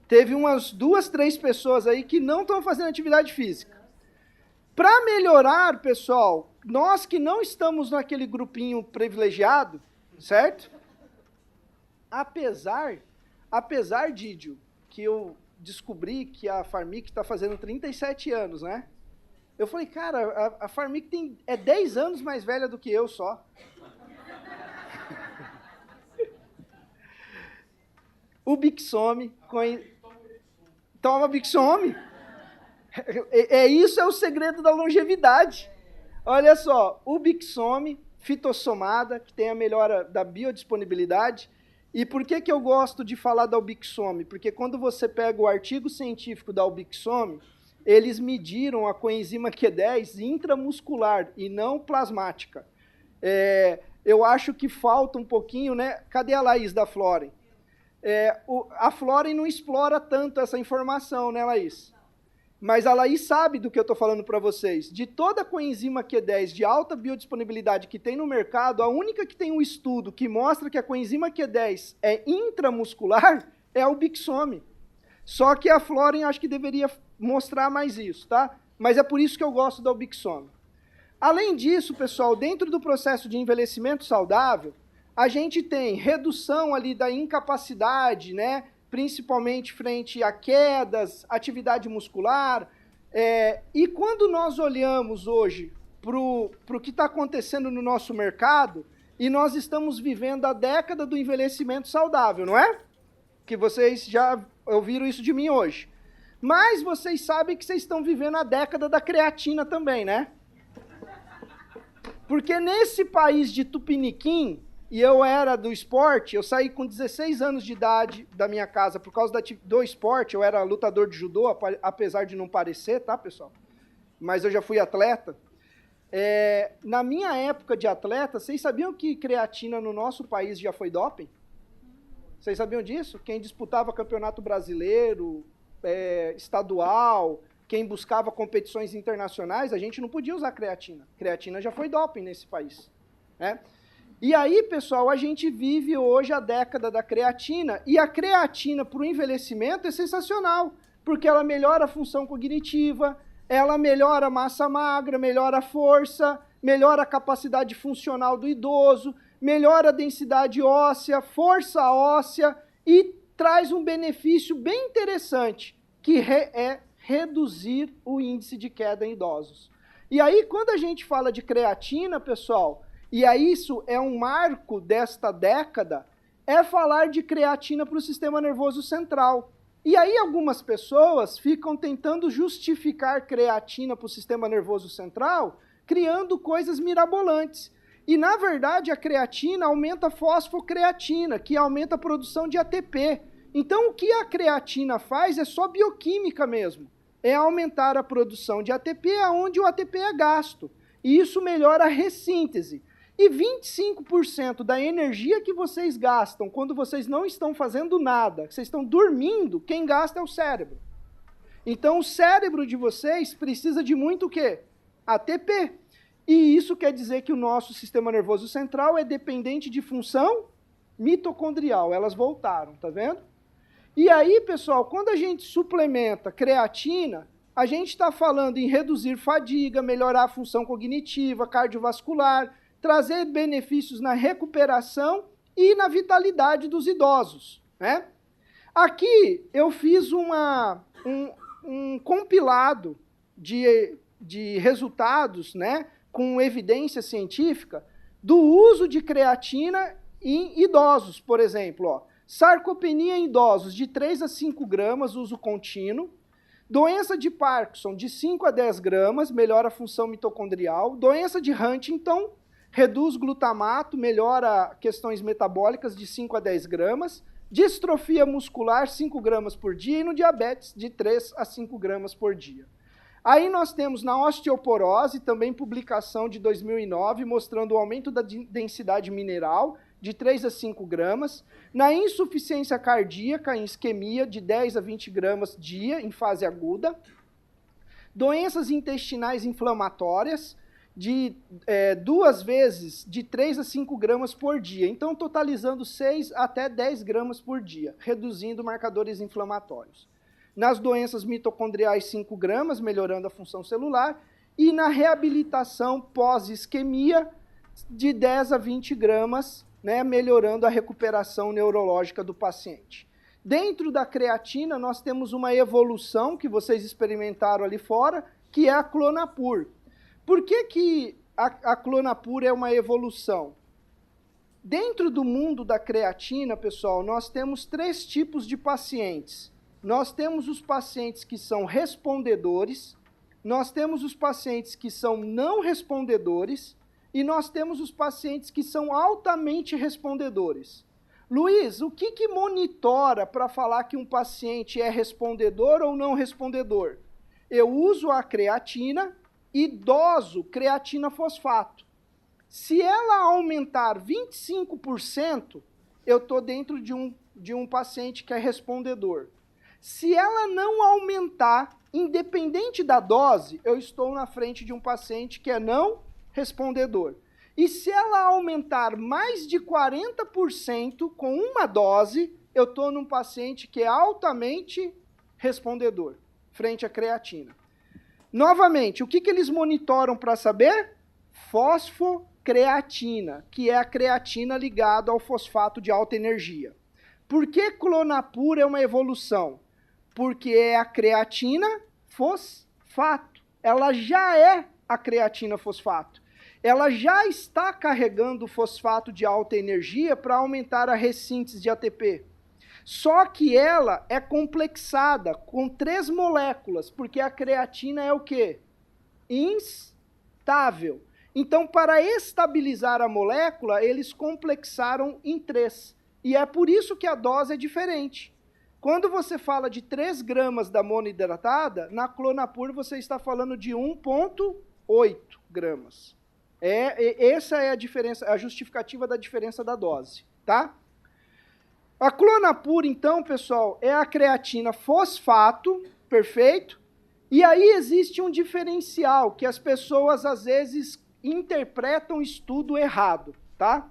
Speaker 1: Teve umas 2, 3 pessoas aí que não estão fazendo atividade física. Para melhorar, pessoal, nós que não estamos naquele grupinho privilegiado, certo? Apesar, Didio, que eu descobri que a Pharmic está fazendo 37 anos, né? Eu falei, cara, a Pharmic é 10 anos mais velha do que eu só. O Bixome, toma Bixome. Isso é o segredo da longevidade. Olha só, o Bixome, fitossomada, que tem a melhora da biodisponibilidade. E por que eu gosto de falar da Ubixome? Porque quando você pega o artigo científico da Ubixome, eles mediram a coenzima Q10 intramuscular e não plasmática. Eu acho que falta um pouquinho, né? Cadê a Laís da Floren? A Floren não explora tanto essa informação, né, Laís? Mas a Laís sabe do que eu estou falando para vocês. De toda a coenzima Q10 de alta biodisponibilidade que tem no mercado, a única que tem um estudo que mostra que a coenzima Q10 é intramuscular é a Ubixome. Só que a Floren acho que deveria mostrar mais isso, tá? Mas é por isso que eu gosto da Ubixome. Além disso, pessoal, dentro do processo de envelhecimento saudável, a gente tem redução ali da incapacidade, né? Principalmente frente a quedas, atividade muscular. E quando nós olhamos hoje para o que está acontecendo no nosso mercado, e nós estamos vivendo a década do envelhecimento saudável, não é? Que vocês já ouviram isso de mim hoje. Mas vocês sabem que vocês estão vivendo a década da creatina também, né? Porque nesse país de Tupiniquim, e eu era do esporte, eu saí com 16 anos de idade da minha casa por causa do esporte, eu era lutador de judô, apesar de não parecer, tá, pessoal? Mas eu já fui atleta. Na minha época de atleta, vocês sabiam que creatina no nosso país já foi doping? Vocês sabiam disso? Quem disputava campeonato brasileiro, estadual, quem buscava competições internacionais, a gente não podia usar creatina. Creatina já foi doping nesse país, né? E aí, pessoal, a gente vive hoje a década da creatina, e a creatina para o envelhecimento é sensacional, porque ela melhora a função cognitiva, ela melhora a massa magra, melhora a força, melhora a capacidade funcional do idoso, melhora a densidade óssea, força óssea, e traz um benefício bem interessante, que é reduzir o índice de queda em idosos. E aí, quando a gente fala de creatina, pessoal, e aí isso é um marco desta década, é falar de creatina para o sistema nervoso central. E aí algumas pessoas ficam tentando justificar creatina para o sistema nervoso central, criando coisas mirabolantes. E na verdade a creatina aumenta a fosfocreatina, que aumenta a produção de ATP. Então o que a creatina faz é só bioquímica mesmo. É aumentar a produção de ATP onde o ATP é gasto. E isso melhora a ressíntese. E 25% da energia que vocês gastam quando vocês não estão fazendo nada, vocês estão dormindo, quem gasta é o cérebro. Então o cérebro de vocês precisa de muito o quê? ATP. E isso quer dizer que o nosso sistema nervoso central é dependente de função mitocondrial. Elas voltaram, tá vendo? E aí, pessoal, quando a gente suplementa creatina, a gente está falando em reduzir fadiga, melhorar a função cognitiva, cardiovascular, trazer benefícios na recuperação e na vitalidade dos idosos, né? Aqui eu fiz um compilado de resultados, né, com evidência científica do uso de creatina em idosos, por exemplo. Ó, sarcopenia em idosos de 3 a 5 gramas, uso contínuo. Doença de Parkinson de 5 a 10 gramas, melhora a função mitocondrial. Doença de Huntington, reduz glutamato, melhora questões metabólicas de 5 a 10 gramas. Distrofia muscular, 5 gramas por dia. E no diabetes, de 3 a 5 gramas por dia. Aí nós temos na osteoporose, também publicação de 2009, mostrando o aumento da densidade mineral, de 3 a 5 gramas. Na insuficiência cardíaca, em isquemia, de 10 a 20 gramas dia, em fase aguda. Doenças intestinais inflamatórias, de 2 vezes, de 3 a 5 gramas por dia. Então, totalizando 6 até 10 gramas por dia, reduzindo marcadores inflamatórios. Nas doenças mitocondriais, 5 gramas, melhorando a função celular. E na reabilitação pós-isquemia, de 10 a 20 gramas, né, melhorando a recuperação neurológica do paciente. Dentro da creatina, nós temos uma evolução que vocês experimentaram ali fora, que é a Clonapur. Por que a Clonapur é uma evolução? Dentro do mundo da creatina, pessoal, nós temos 3 tipos de pacientes. Nós temos os pacientes que são respondedores, nós temos os pacientes que são não respondedores e nós temos os pacientes que são altamente respondedores. Luiz, o que monitora para falar que um paciente é respondedor ou não respondedor? Eu uso a creatina e doso creatina fosfato. Se ela aumentar 25%, eu estou dentro de um paciente que é respondedor. Se ela não aumentar, independente da dose, eu estou na frente de um paciente que é não respondedor. E se ela aumentar mais de 40% com uma dose, eu estou num paciente que é altamente respondedor, frente à creatina. Novamente, o que eles monitoram para saber? Fosfocreatina, que é a creatina ligada ao fosfato de alta energia. Por que Clonapur é uma evolução? Porque é a creatina fosfato. Ela já é a creatina fosfato. Ela já está carregando o fosfato de alta energia para aumentar a ressíntese de ATP. Só que ela é complexada com 3 moléculas, porque a creatina é o quê? Instável. Então, para estabilizar a molécula, eles complexaram em 3. E é por isso que a dose é diferente. Quando você fala de 3 gramas da monohidratada, na Clonapur você está falando de 1,8 gramas. Essa é a diferença, a justificativa da diferença da dose, tá? A Clonapur, então, pessoal, é a creatina fosfato, perfeito? E aí existe um diferencial que as pessoas, às vezes, interpretam o estudo errado, tá?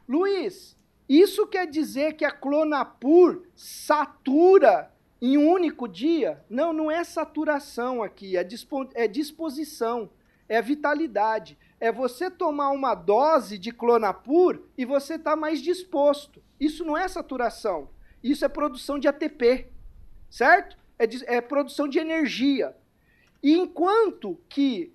Speaker 1: Luiz, isso quer dizer que a Clonapur satura em um único dia? Não, não é saturação aqui, é disposição, é vitalidade. É você tomar uma dose de Clonapur e você está mais disposto. Isso não é saturação, isso é produção de ATP, certo? É produção de energia. E enquanto que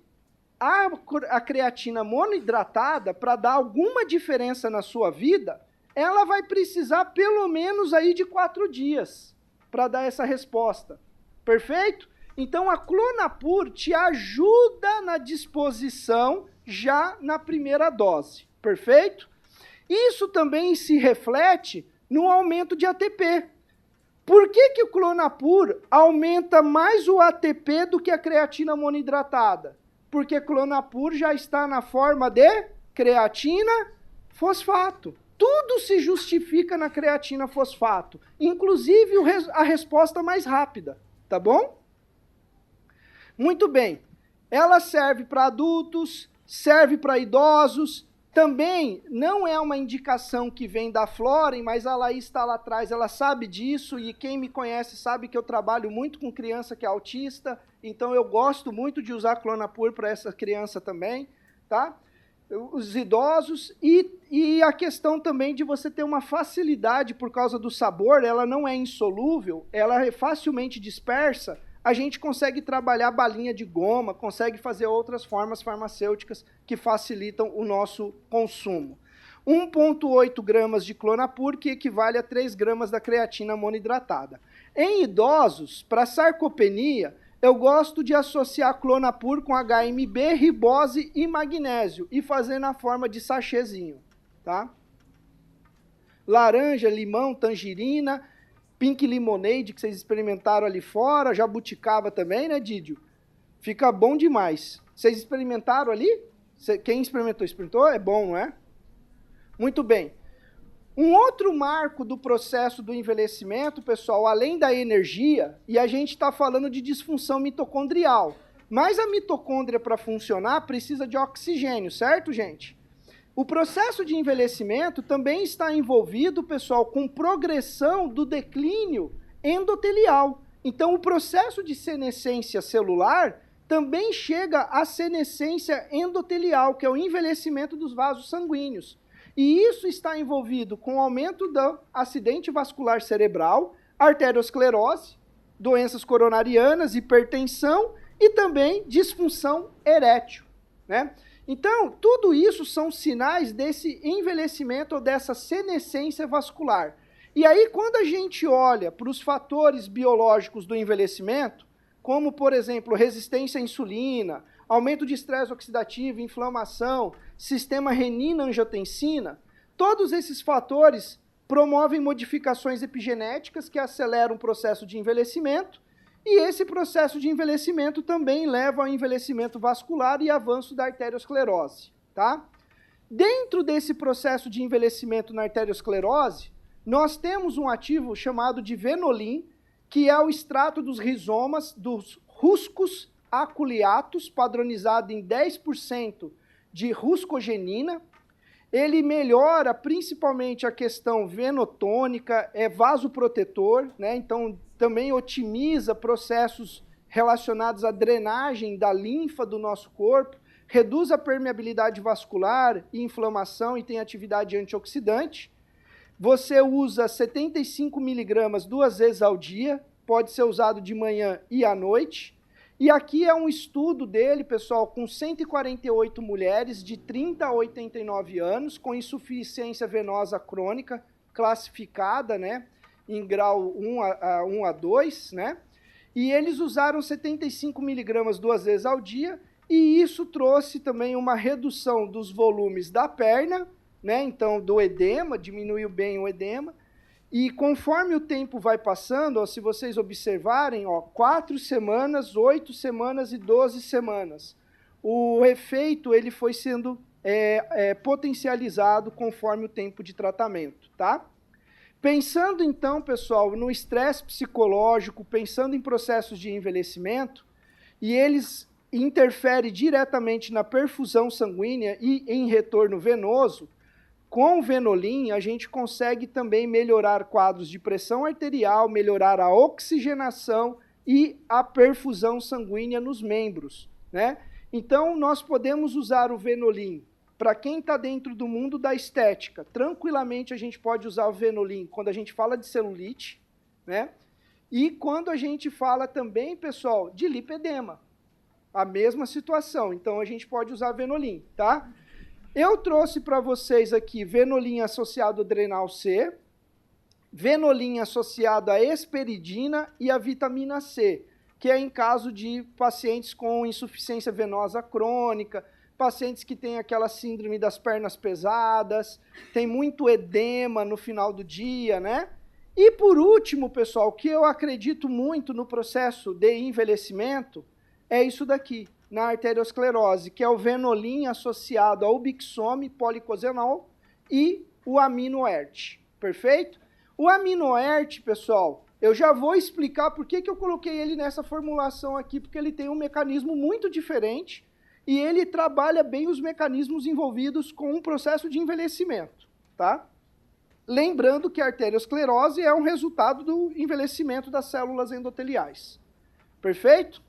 Speaker 1: a creatina monohidratada, para dar alguma diferença na sua vida, ela vai precisar pelo menos aí de 4 dias para dar essa resposta. Perfeito? Então a Clonapur te ajuda na disposição já na primeira dose. Perfeito? Isso também se reflete no aumento de ATP. Por que o Clonapur aumenta mais o ATP do que a creatina monohidratada? Porque Clonapur já está na forma de creatina fosfato. Tudo se justifica na creatina fosfato, inclusive a resposta mais rápida, tá bom? Muito bem. Ela serve para adultos, serve para idosos. Também não é uma indicação que vem da Floren, mas a Laís está lá atrás, ela sabe disso, e quem me conhece sabe que eu trabalho muito com criança que é autista, então eu gosto muito de usar Clonapur para essa criança também, tá? Os idosos, e a questão também de você ter uma facilidade por causa do sabor, ela não é insolúvel, ela é facilmente dispersa, a gente consegue trabalhar balinha de goma, consegue fazer outras formas farmacêuticas que facilitam o nosso consumo. 1,8 gramas de Clonapur, que equivale a 3 gramas da creatina monoidratada. Em idosos, para sarcopenia, eu gosto de associar Clonapur com HMB, ribose e magnésio, e fazer na forma de sachêzinho, tá? Laranja, limão, tangerina, Pink Lemonade, que vocês experimentaram ali fora, jabuticaba também, né, Didio? Fica bom demais. Vocês experimentaram ali? Quem experimentou? Experimentou? É bom, não é? Muito bem. Um outro marco do processo do envelhecimento, pessoal, além da energia, e a gente está falando de disfunção mitocondrial, mas a mitocôndria, para funcionar, precisa de oxigênio, certo, gente? O processo de envelhecimento também está envolvido, pessoal, com progressão do declínio endotelial. Então, o processo de senescência celular também chega à senescência endotelial, que é o envelhecimento dos vasos sanguíneos. E isso está envolvido com o aumento do acidente vascular cerebral, arteriosclerose, doenças coronarianas, hipertensão e também disfunção erétil, né? Então, tudo isso são sinais desse envelhecimento ou dessa senescência vascular. E aí, quando a gente olha para os fatores biológicos do envelhecimento, como, por exemplo, resistência à insulina, aumento de estresse oxidativo, inflamação, sistema renina-angiotensina, todos esses fatores promovem modificações epigenéticas que aceleram o processo de envelhecimento, e esse processo de envelhecimento também leva ao envelhecimento vascular e avanço da arteriosclerose, tá? Dentro desse processo de envelhecimento na arteriosclerose, nós temos um ativo chamado de Venolim, que é o extrato dos rizomas dos ruscos aculeatos, padronizado em 10% de ruscogenina. Ele melhora principalmente a questão venotônica, é vasoprotetor, né? Então também otimiza processos relacionados à drenagem da linfa do nosso corpo, reduz a permeabilidade vascular e inflamação e tem atividade antioxidante. Você usa 75 miligramas 2 vezes ao dia, pode ser usado de manhã e à noite. E aqui é um estudo dele, pessoal, com 148 mulheres de 30 a 89 anos, com insuficiência venosa crônica, classificada, né, em grau 1 a 2, né? E eles usaram 75 miligramas 2 vezes ao dia, e isso trouxe também uma redução dos volumes da perna, né? Então, do edema, diminuiu bem o edema. E conforme o tempo vai passando, ó, se vocês observarem, ó, 4 semanas, 8 semanas e 12 semanas, o efeito ele foi sendo potencializado conforme o tempo de tratamento, tá? Pensando então, pessoal, no estresse psicológico, pensando em processos de envelhecimento, e eles interferem diretamente na perfusão sanguínea e em retorno venoso, com o Venolim, a gente consegue também melhorar quadros de pressão arterial, melhorar a oxigenação e a perfusão sanguínea nos membros, né? Então, nós podemos usar o Venolim para quem está dentro do mundo da estética. Tranquilamente, a gente pode usar o Venolim quando a gente fala de celulite, né? E quando a gente fala também, pessoal, de lipedema. A mesma situação. Então, a gente pode usar Venolim, tá? Eu trouxe para vocês aqui Venolim associado ao Adrenal C, Venolim associado à esperidina e à vitamina C, que é em caso de pacientes com insuficiência venosa crônica, pacientes que têm aquela síndrome das pernas pesadas, tem muito edema no final do dia, né? E por último, pessoal, que eu acredito muito no processo de envelhecimento, é isso daqui, na arteriosclerose, que é o Venolim associado ao Bixome, policosanol e o aminoert, perfeito? O aminoert, pessoal, eu já vou explicar por que eu coloquei ele nessa formulação aqui, porque ele tem um mecanismo muito diferente e ele trabalha bem os mecanismos envolvidos com o processo de envelhecimento, tá? Lembrando que a arteriosclerose é um resultado do envelhecimento das células endoteliais. Perfeito?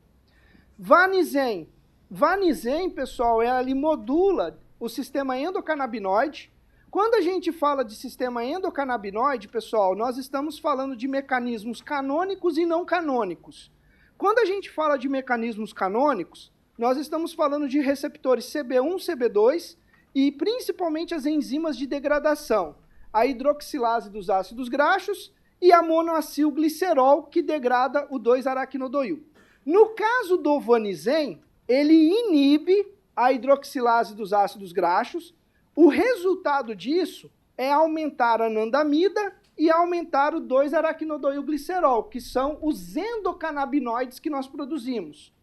Speaker 1: Vanizen. Vanizen, pessoal, ele modula o sistema endocannabinoide. Quando a gente fala de sistema endocannabinoide, pessoal, nós estamos falando de mecanismos canônicos e não canônicos. Quando a gente fala de mecanismos canônicos, nós estamos falando de receptores CB1, CB2 e principalmente as enzimas de degradação, a hidroxilase dos ácidos graxos e a monoacilglicerol, que degrada o 2-araquinodoil. No caso do Vanizen, ele inibe a hidroxilase dos ácidos graxos. O resultado disso é aumentar a anandamida e aumentar o 2-araquinodoilglicerol, que são os endocannabinoides que nós produzimos.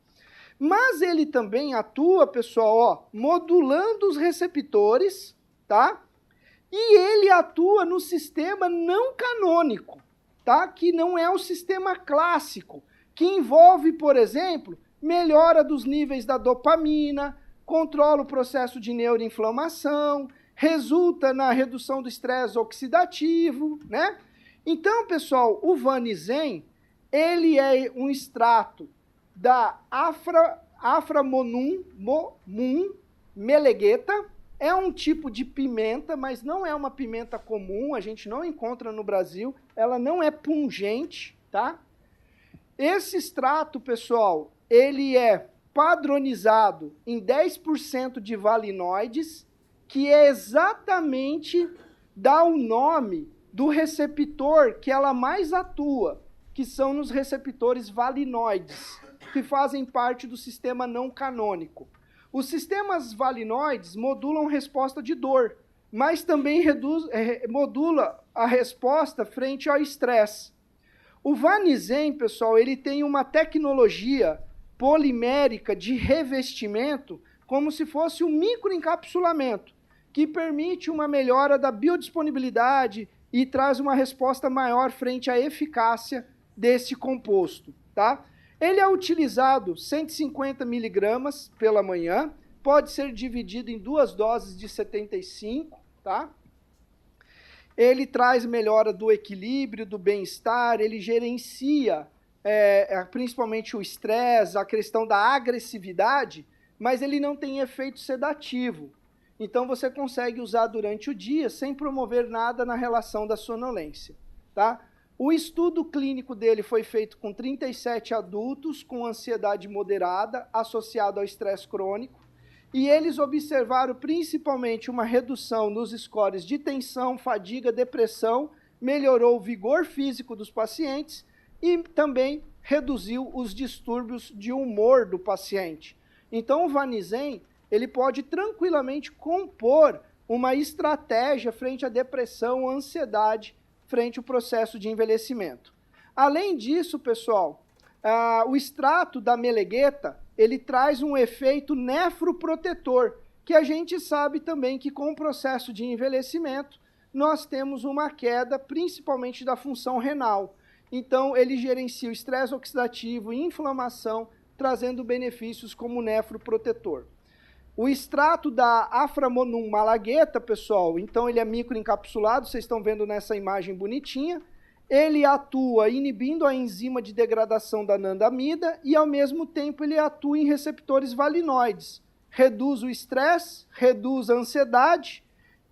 Speaker 1: Mas ele também atua, pessoal, ó, modulando os receptores, tá? E ele atua no sistema não canônico, tá? Que não é o sistema clássico, que envolve, por exemplo, melhora dos níveis da dopamina, controla o processo de neuroinflamação, resulta na redução do estresse oxidativo, né? Então, pessoal, o Vanizen, ele é um extrato da Aphramonum melegueta, é um tipo de pimenta, mas não é uma pimenta comum, a gente não encontra no Brasil, ela não é pungente, tá? Esse extrato, pessoal, ele é padronizado em 10% de valinoides, que é exatamente dá o nome do receptor que ela mais atua, que são nos receptores valinoides, que fazem parte do sistema não canônico. Os sistemas valinoides modulam resposta de dor, mas também modula a resposta frente ao estresse. O Vanizen, pessoal, ele tem uma tecnologia polimérica de revestimento, como se fosse um microencapsulamento, que permite uma melhora da biodisponibilidade e traz uma resposta maior frente à eficácia desse composto, tá? Ele é utilizado 150 miligramas pela manhã, pode ser dividido em 2 doses de 75, tá? Ele traz melhora do equilíbrio, do bem-estar, ele gerencia principalmente o estresse, a questão da agressividade, mas ele não tem efeito sedativo. Então você consegue usar durante o dia sem promover nada na relação da sonolência, tá? O estudo clínico dele foi feito com 37 adultos com ansiedade moderada associado ao estresse crônico, e eles observaram principalmente uma redução nos scores de tensão, fadiga, depressão, melhorou o vigor físico dos pacientes e também reduziu os distúrbios de humor do paciente. Então o Vanizen, ele pode tranquilamente compor uma estratégia frente à depressão, à ansiedade, frente ao processo de envelhecimento. Além disso, pessoal, o extrato da melegueta, ele traz um efeito nefroprotetor, que a gente sabe também que com o processo de envelhecimento, nós temos uma queda principalmente da função renal. Então, ele gerencia o estresse oxidativo e inflamação, trazendo benefícios como nefroprotetor. O extrato da Aphramonum malagueta, pessoal, então ele é microencapsulado, vocês estão vendo nessa imagem bonitinha. Ele atua inibindo a enzima de degradação da anandamida e, ao mesmo tempo, ele atua em receptores valinoides. Reduz o estresse, reduz a ansiedade,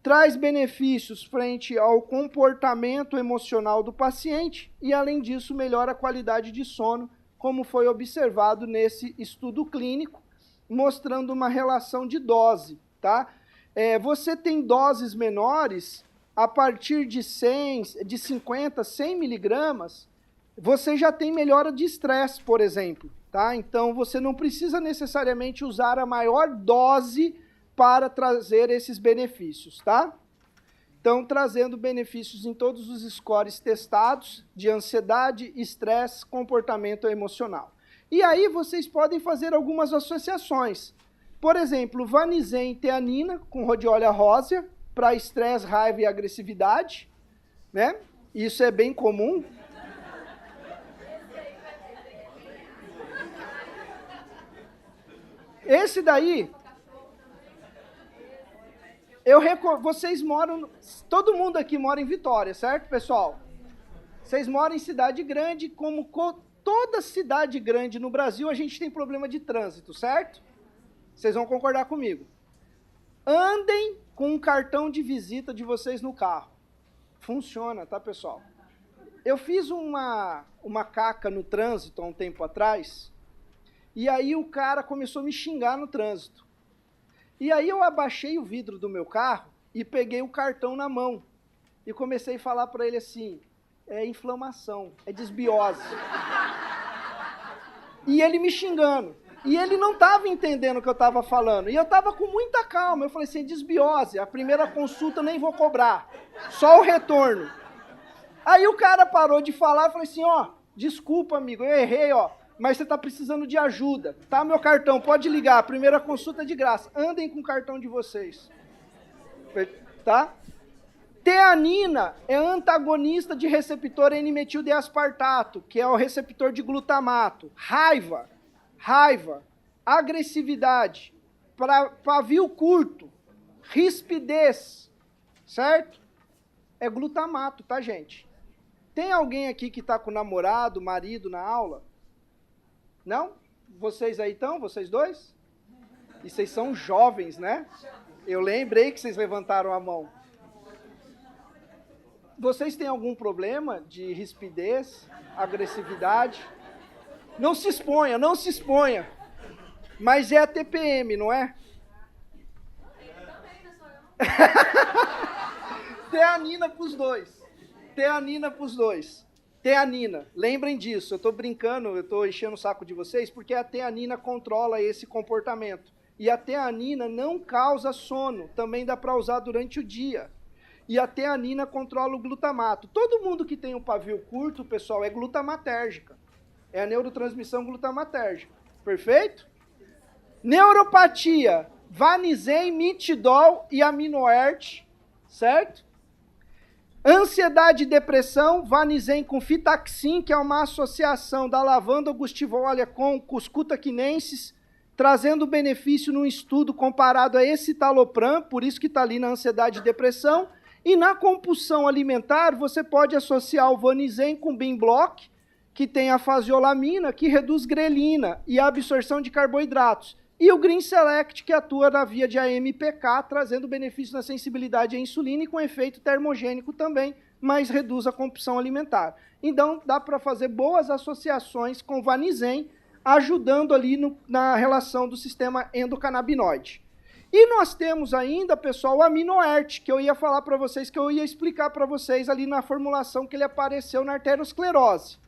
Speaker 1: traz benefícios frente ao comportamento emocional do paciente e, além disso, melhora a qualidade de sono, como foi observado nesse estudo clínico, mostrando uma relação de dose, tá? Você tem doses menores, a partir de 50, 100 miligramas, você já tem melhora de estresse, por exemplo, tá? Então, você não precisa necessariamente usar a maior dose para trazer esses benefícios, tá? Então, trazendo benefícios em todos os scores testados de ansiedade, estresse, comportamento emocional. E aí vocês podem fazer algumas associações. Por exemplo, Vanizen e teanina com rhodiola rósea para estresse, raiva e agressividade, né? Isso é bem comum. Esse daí, vocês moram, todo mundo aqui mora em Vitória, certo, pessoal? Vocês moram em cidade grande, como toda cidade grande no Brasil, a gente tem problema de trânsito, certo? Vocês vão concordar comigo. Andem com um cartão de visita de vocês no carro. Funciona, tá, pessoal? Eu fiz uma caca no trânsito há um tempo atrás, e aí o cara começou a me xingar no trânsito. E aí eu abaixei o vidro do meu carro e peguei o cartão na mão. E comecei a falar para ele assim, é inflamação, é desbiose. E ele me xingando. E ele não estava entendendo o que eu estava falando. E eu estava com muita calma. Eu falei assim, desbiose, a primeira consulta nem vou cobrar. Só o retorno. Aí o cara parou de falar e falei assim, ó, desculpa, amigo, eu errei, ó. Mas você está precisando de ajuda. Tá, meu cartão, pode ligar. A primeira consulta é de graça. Andem com o cartão de vocês. Tá? Teanina é antagonista de receptor N-metildeaspartato, que é o receptor de glutamato. Raiva, agressividade, pavio curto, rispidez, certo? É glutamato, tá, gente? Tem alguém aqui que está com namorado, marido na aula? Não? Vocês aí estão? Vocês dois? E vocês são jovens, né? Eu lembrei que vocês levantaram a mão. Vocês têm algum problema de rispidez, agressividade? Não se exponha, não se exponha. Mas é a TPM, não é? Teanina para os dois. Teanina para os dois. Teanina, lembrem disso, eu estou brincando, eu estou enchendo o saco de vocês, porque a teanina controla esse comportamento. E a teanina não causa sono, também dá para usar durante o dia. E a teanina controla o glutamato. Todo mundo que tem um pavio curto, pessoal, é glutamatérgica. É a neurotransmissão glutamatérgica. Perfeito? Neuropatia, Vanizen, Mitidol e Aminoert, certo? Ansiedade e depressão, Vanizen com Fitaxin, que é uma associação da lavanda gustivolia com Cuscuta quinensis, trazendo benefício num estudo comparado a escitalopram, por isso que está ali na ansiedade e depressão. E na compulsão alimentar, você pode associar o Vanizen com Bimblock, que tem a fasiolamina, que reduz grelina e a absorção de carboidratos. E o Green Select, que atua na via de AMPK, trazendo benefício na sensibilidade à insulina e com efeito termogênico também, mas reduz a compulsão alimentar. Então, dá para fazer boas associações com Vanizen, ajudando ali na relação do sistema endocannabinoide. E nós temos ainda, pessoal, o Aminoert, que eu ia falar para vocês, que eu ia explicar para vocês ali na formulação que ele apareceu na arteriosclerose.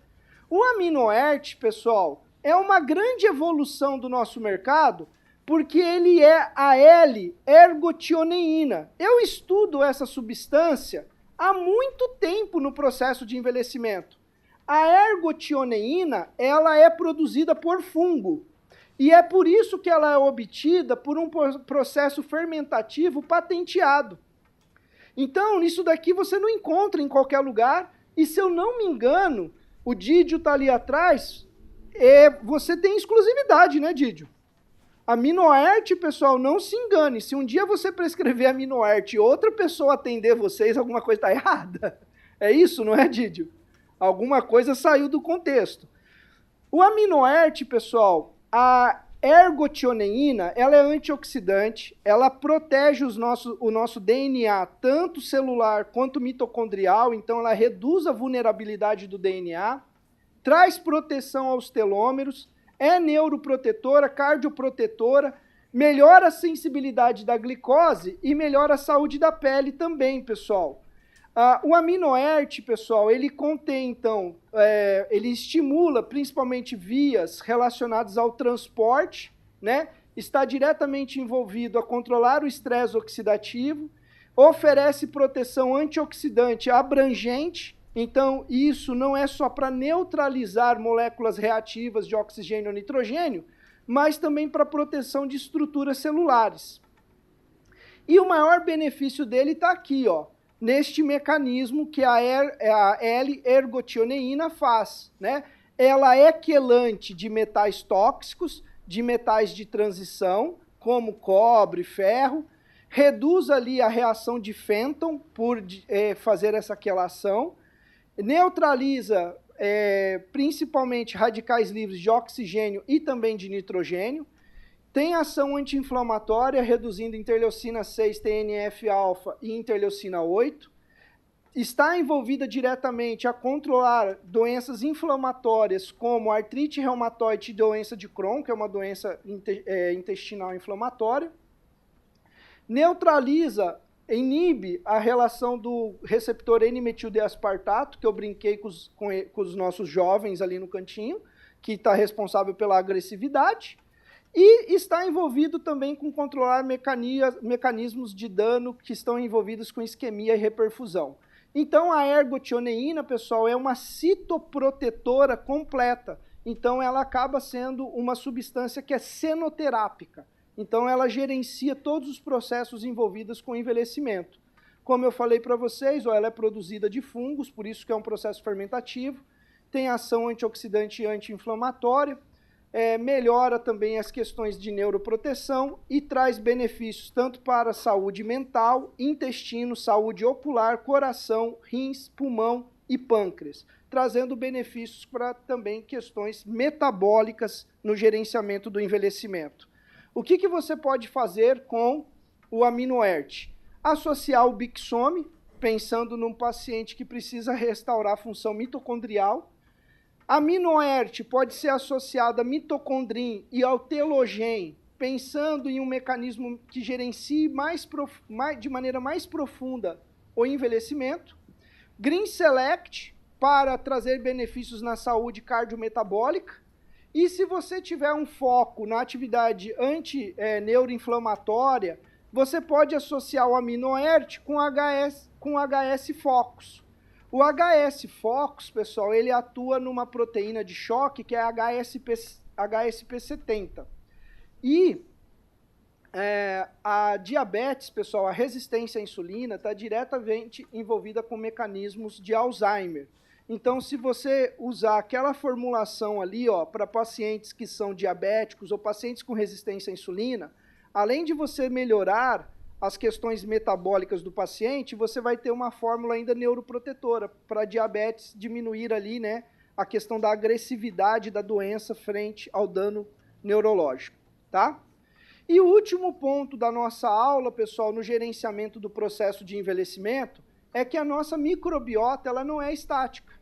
Speaker 1: O Aminoert, pessoal, é uma grande evolução do nosso mercado, porque ele é a L-ergotioneína. Eu estudo essa substância há muito tempo no processo de envelhecimento. A ergotioneína, ela é produzida por fungo. E é por isso que ela é obtida por um processo fermentativo patenteado. Então, isso daqui você não encontra em qualquer lugar. E se eu não me engano, o Didio está ali atrás, você tem exclusividade, né, Didio? Aminoert, pessoal, não se engane. Se um dia você prescrever Aminoert e outra pessoa atender vocês, alguma coisa está errada. É isso, não é, Didio? Alguma coisa saiu do contexto. O Aminoert, pessoal, a ergotioneína, ela é antioxidante, ela protege o nosso DNA, tanto celular quanto mitocondrial, então ela reduz a vulnerabilidade do DNA, traz proteção aos telômeros, é neuroprotetora, cardioprotetora, melhora a sensibilidade da glicose e melhora a saúde da pele também, pessoal. O Aminoert, pessoal, ele contém, então, ele estimula principalmente vias relacionadas ao transporte, né? Está diretamente envolvido a controlar o estresse oxidativo, oferece proteção antioxidante abrangente, então isso não é só para neutralizar moléculas reativas de oxigênio ou nitrogênio, mas também para proteção de estruturas celulares. E o maior benefício dele está aqui, ó, neste mecanismo que a L-ergotioneína faz, né? Ela é quelante de metais tóxicos, de metais de transição, como cobre, ferro, reduz ali a reação de Fenton por fazer essa quelação, neutraliza principalmente radicais livres de oxigênio e também de nitrogênio, tem ação anti-inflamatória, reduzindo interleucina 6, TNF-alfa e interleucina 8, está envolvida diretamente a controlar doenças inflamatórias como artrite reumatoide e doença de Crohn, que é uma doença intestinal inflamatória, neutraliza, inibe a relação do receptor N-metildeaspartato, que eu brinquei com os nossos jovens ali no cantinho, que está responsável pela agressividade, e está envolvido também com controlar mecanismos de dano que estão envolvidos com isquemia e reperfusão. Então, a ergotioneína, pessoal, é uma citoprotetora completa. Então, ela acaba sendo uma substância que é senoterápica. Então, ela gerencia todos os processos envolvidos com o envelhecimento. Como eu falei para vocês, ela é produzida de fungos, por isso que é um processo fermentativo, tem ação antioxidante e anti-inflamatória, melhora também as questões de neuroproteção e traz benefícios tanto para a saúde mental, intestino, saúde ocular, coração, rins, pulmão e pâncreas, trazendo benefícios para também questões metabólicas no gerenciamento do envelhecimento. O que você pode fazer com o AminoERT? Associar o Bixome, pensando num paciente que precisa restaurar a função mitocondrial. AminoERT pode ser associado a mitocondrin e ao telogen, pensando em um mecanismo que gerencie de maneira mais profunda o envelhecimento. Green Select, para trazer benefícios na saúde cardiometabólica. E se você tiver um foco na atividade neuroinflamatória, você pode associar o AminoERT com HS Focus. O HS Focus, pessoal, ele atua numa proteína de choque que é a HSP70. E a diabetes, pessoal, a resistência à insulina está diretamente envolvida com mecanismos de Alzheimer. Então, se você usar aquela formulação ali, para pacientes que são diabéticos ou pacientes com resistência à insulina, além de você melhorar as questões metabólicas do paciente, você vai ter uma fórmula ainda neuroprotetora para diabetes diminuir ali, né, a questão da agressividade da doença frente ao dano neurológico, tá? E o último ponto da nossa aula, pessoal, no gerenciamento do processo de envelhecimento, é que a nossa microbiota, ela não é estática.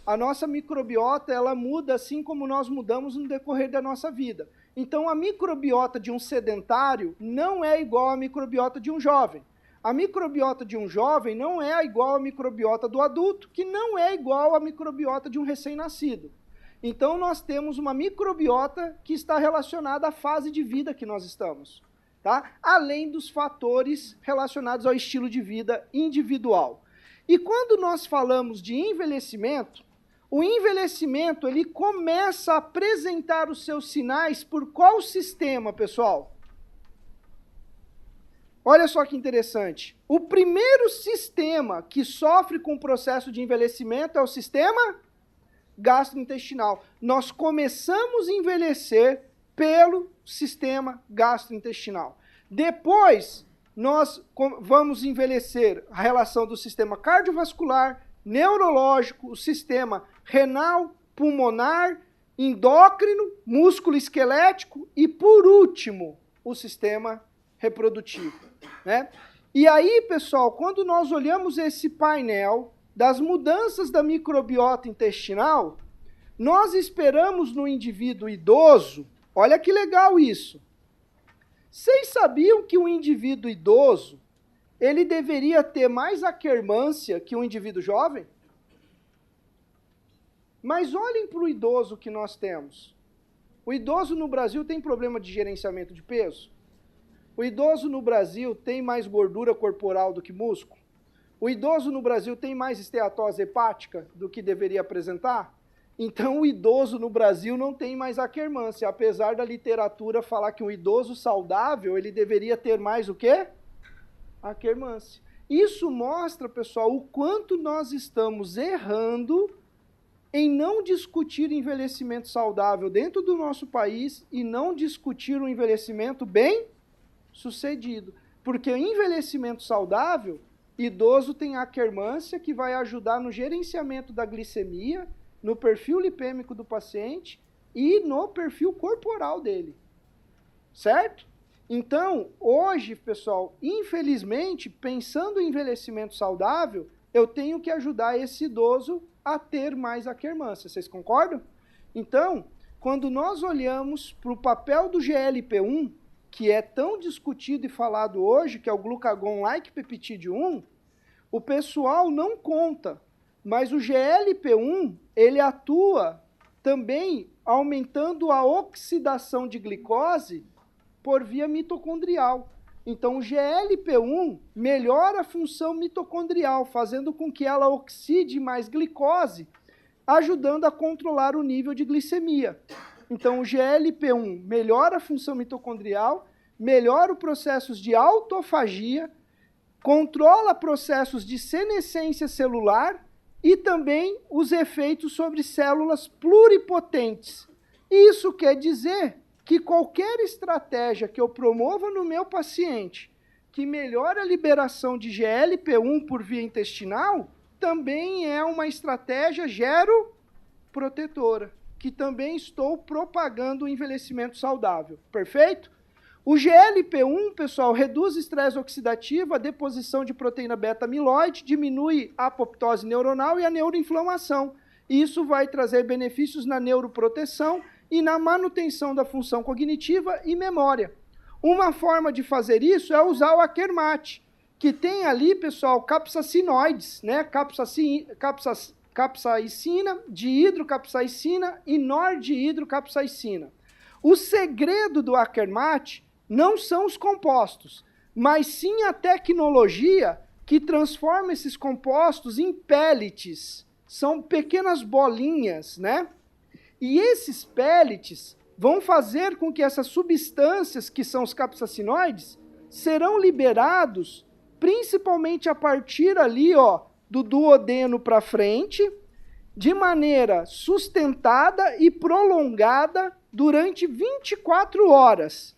Speaker 1: A nossa microbiota, ela muda assim como nós mudamos no decorrer da nossa vida. Então, a microbiota de um sedentário não é igual à microbiota de um jovem. A microbiota de um jovem não é igual à microbiota do adulto, que não é igual à microbiota de um recém-nascido. Então, nós temos uma microbiota que está relacionada à fase de vida que nós estamos, tá? Além dos fatores relacionados ao estilo de vida individual. E quando nós falamos de envelhecimento, o envelhecimento, ele começa a apresentar os seus sinais por qual sistema, pessoal? Olha só que interessante. O primeiro sistema que sofre com o processo de envelhecimento é o sistema gastrointestinal. Nós começamos a envelhecer pelo sistema gastrointestinal. Depois, nós vamos envelhecer a relação do sistema cardiovascular, neurológico, o sistema renal, pulmonar, endócrino, músculo esquelético e, por último, o sistema reprodutivo, né? E aí, pessoal, quando nós olhamos esse painel das mudanças da microbiota intestinal, nós esperamos no indivíduo idoso, olha que legal isso. Vocês sabiam que o indivíduo idoso, ele deveria ter mais aquermância que um indivíduo jovem? Mas olhem para o idoso que nós temos. O idoso no Brasil tem problema de gerenciamento de peso? O idoso no Brasil tem mais gordura corporal do que músculo? O idoso no Brasil tem mais esteatose hepática do que deveria apresentar? Então, o idoso no Brasil não tem mais aquermância, apesar da literatura falar que um idoso saudável, ele deveria ter mais o quê? Aquermância. Isso mostra, pessoal, o quanto nós estamos errando em não discutir envelhecimento saudável dentro do nosso país e não discutir um envelhecimento bem sucedido. Porque o envelhecimento saudável, idoso tem a aquermância, que vai ajudar no gerenciamento da glicemia, no perfil lipêmico do paciente e no perfil corporal dele. Certo? Então, hoje, pessoal, infelizmente, pensando em envelhecimento saudável, eu tenho que ajudar esse idoso a ter mais aquermância. Vocês concordam? Então, quando nós olhamos para o papel do GLP-1, que é tão discutido e falado hoje, que é o glucagon-like peptídeo 1, o pessoal não conta, mas o GLP-1, ele atua também aumentando a oxidação de glicose por via mitocondrial. Então, o GLP-1 melhora a função mitocondrial, fazendo com que ela oxide mais glicose, ajudando a controlar o nível de glicemia. Então, o GLP-1 melhora a função mitocondrial, melhora os processos de autofagia, controla processos de senescência celular e também os efeitos sobre células pluripotentes. Isso quer dizer que qualquer estratégia que eu promova no meu paciente que melhore a liberação de GLP-1 por via intestinal, também é uma estratégia geroprotetora, que também estou propagando o envelhecimento saudável. Perfeito? O GLP-1, pessoal, reduz estresse oxidativo, a deposição de proteína beta-amiloide, diminui a apoptose neuronal e a neuroinflamação. Isso vai trazer benefícios na neuroproteção e na manutenção da função cognitiva e memória. Uma forma de fazer isso é usar o Aquermat, que tem ali, pessoal, capsaicinoides, né? Capsaicina, dihidrocapsaicina e nordihidrocapsaicina. O segredo do Aquermat não são os compostos, mas sim a tecnologia que transforma esses compostos em pellets. São pequenas bolinhas, né? E esses pellets vão fazer com que essas substâncias, que são os capsaicinoides, serão liberados principalmente a partir ali, ó, do duodeno para frente, de maneira sustentada e prolongada durante 24 horas.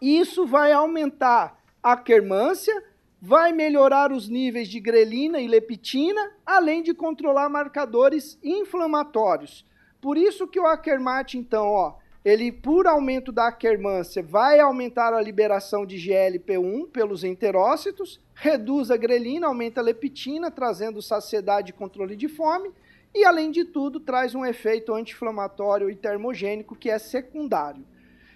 Speaker 1: Isso vai aumentar a aquermância, vai melhorar os níveis de grelina e leptina, além de controlar marcadores inflamatórios. Por isso que o Aquermat, então, ó, ele, por aumento da aquermância, vai aumentar a liberação de GLP-1 pelos enterócitos, reduz a grelina, aumenta a leptina, trazendo saciedade e controle de fome, e, além de tudo, traz um efeito anti-inflamatório e termogênico que é secundário.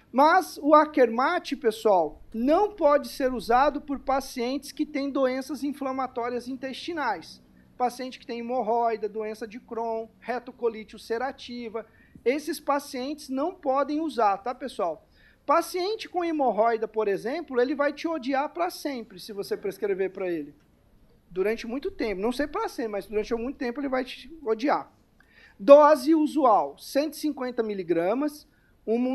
Speaker 1: Mas o Aquermat, pessoal, não pode ser usado por pacientes que têm doenças inflamatórias intestinais. Paciente que tem hemorroida, doença de Crohn, retocolite ulcerativa, esses pacientes não podem usar, tá, pessoal? Paciente com hemorroida, por exemplo, ele vai te odiar para sempre se você prescrever para ele. Durante muito tempo, não sei para sempre, mas durante muito tempo ele vai te odiar. Dose usual, 150 miligramas, uma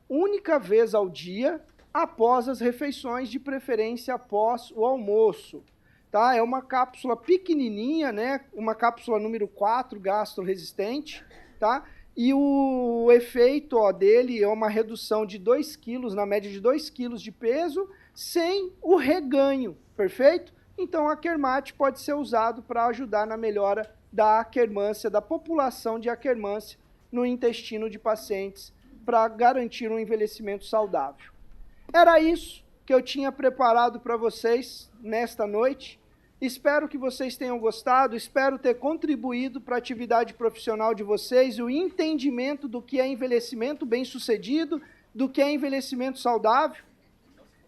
Speaker 1: única vez ao dia, após as refeições, de preferência após o almoço. Tá? É uma cápsula pequenininha, né? Uma cápsula número 4, gastro-resistente, tá? E o efeito, ó, dele é uma redução de 2 quilos, na média de 2 quilos de peso, sem o reganho, perfeito? Então, a Aquermat pode ser usado para ajudar na melhora da aquermância, da população de aquermância no intestino de pacientes, para garantir um envelhecimento saudável. Era isso que eu tinha preparado para vocês nesta noite. Espero que vocês tenham gostado, espero ter contribuído para a atividade profissional de vocês e o entendimento do que é envelhecimento bem-sucedido, do que é envelhecimento saudável.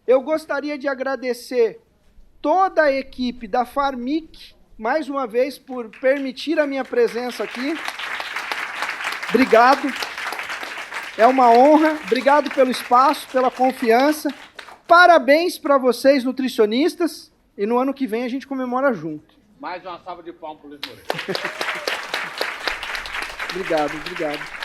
Speaker 1: Eu gostaria de agradecer toda a equipe da Pharmic, mais uma vez, por permitir a minha presença aqui. Obrigado. É uma honra. Obrigado pelo espaço, pela confiança. Parabéns para vocês, nutricionistas. E no ano que vem a gente comemora junto.
Speaker 2: Mais uma salva de palmas para o Luiz Moreira.
Speaker 1: Obrigado, obrigado.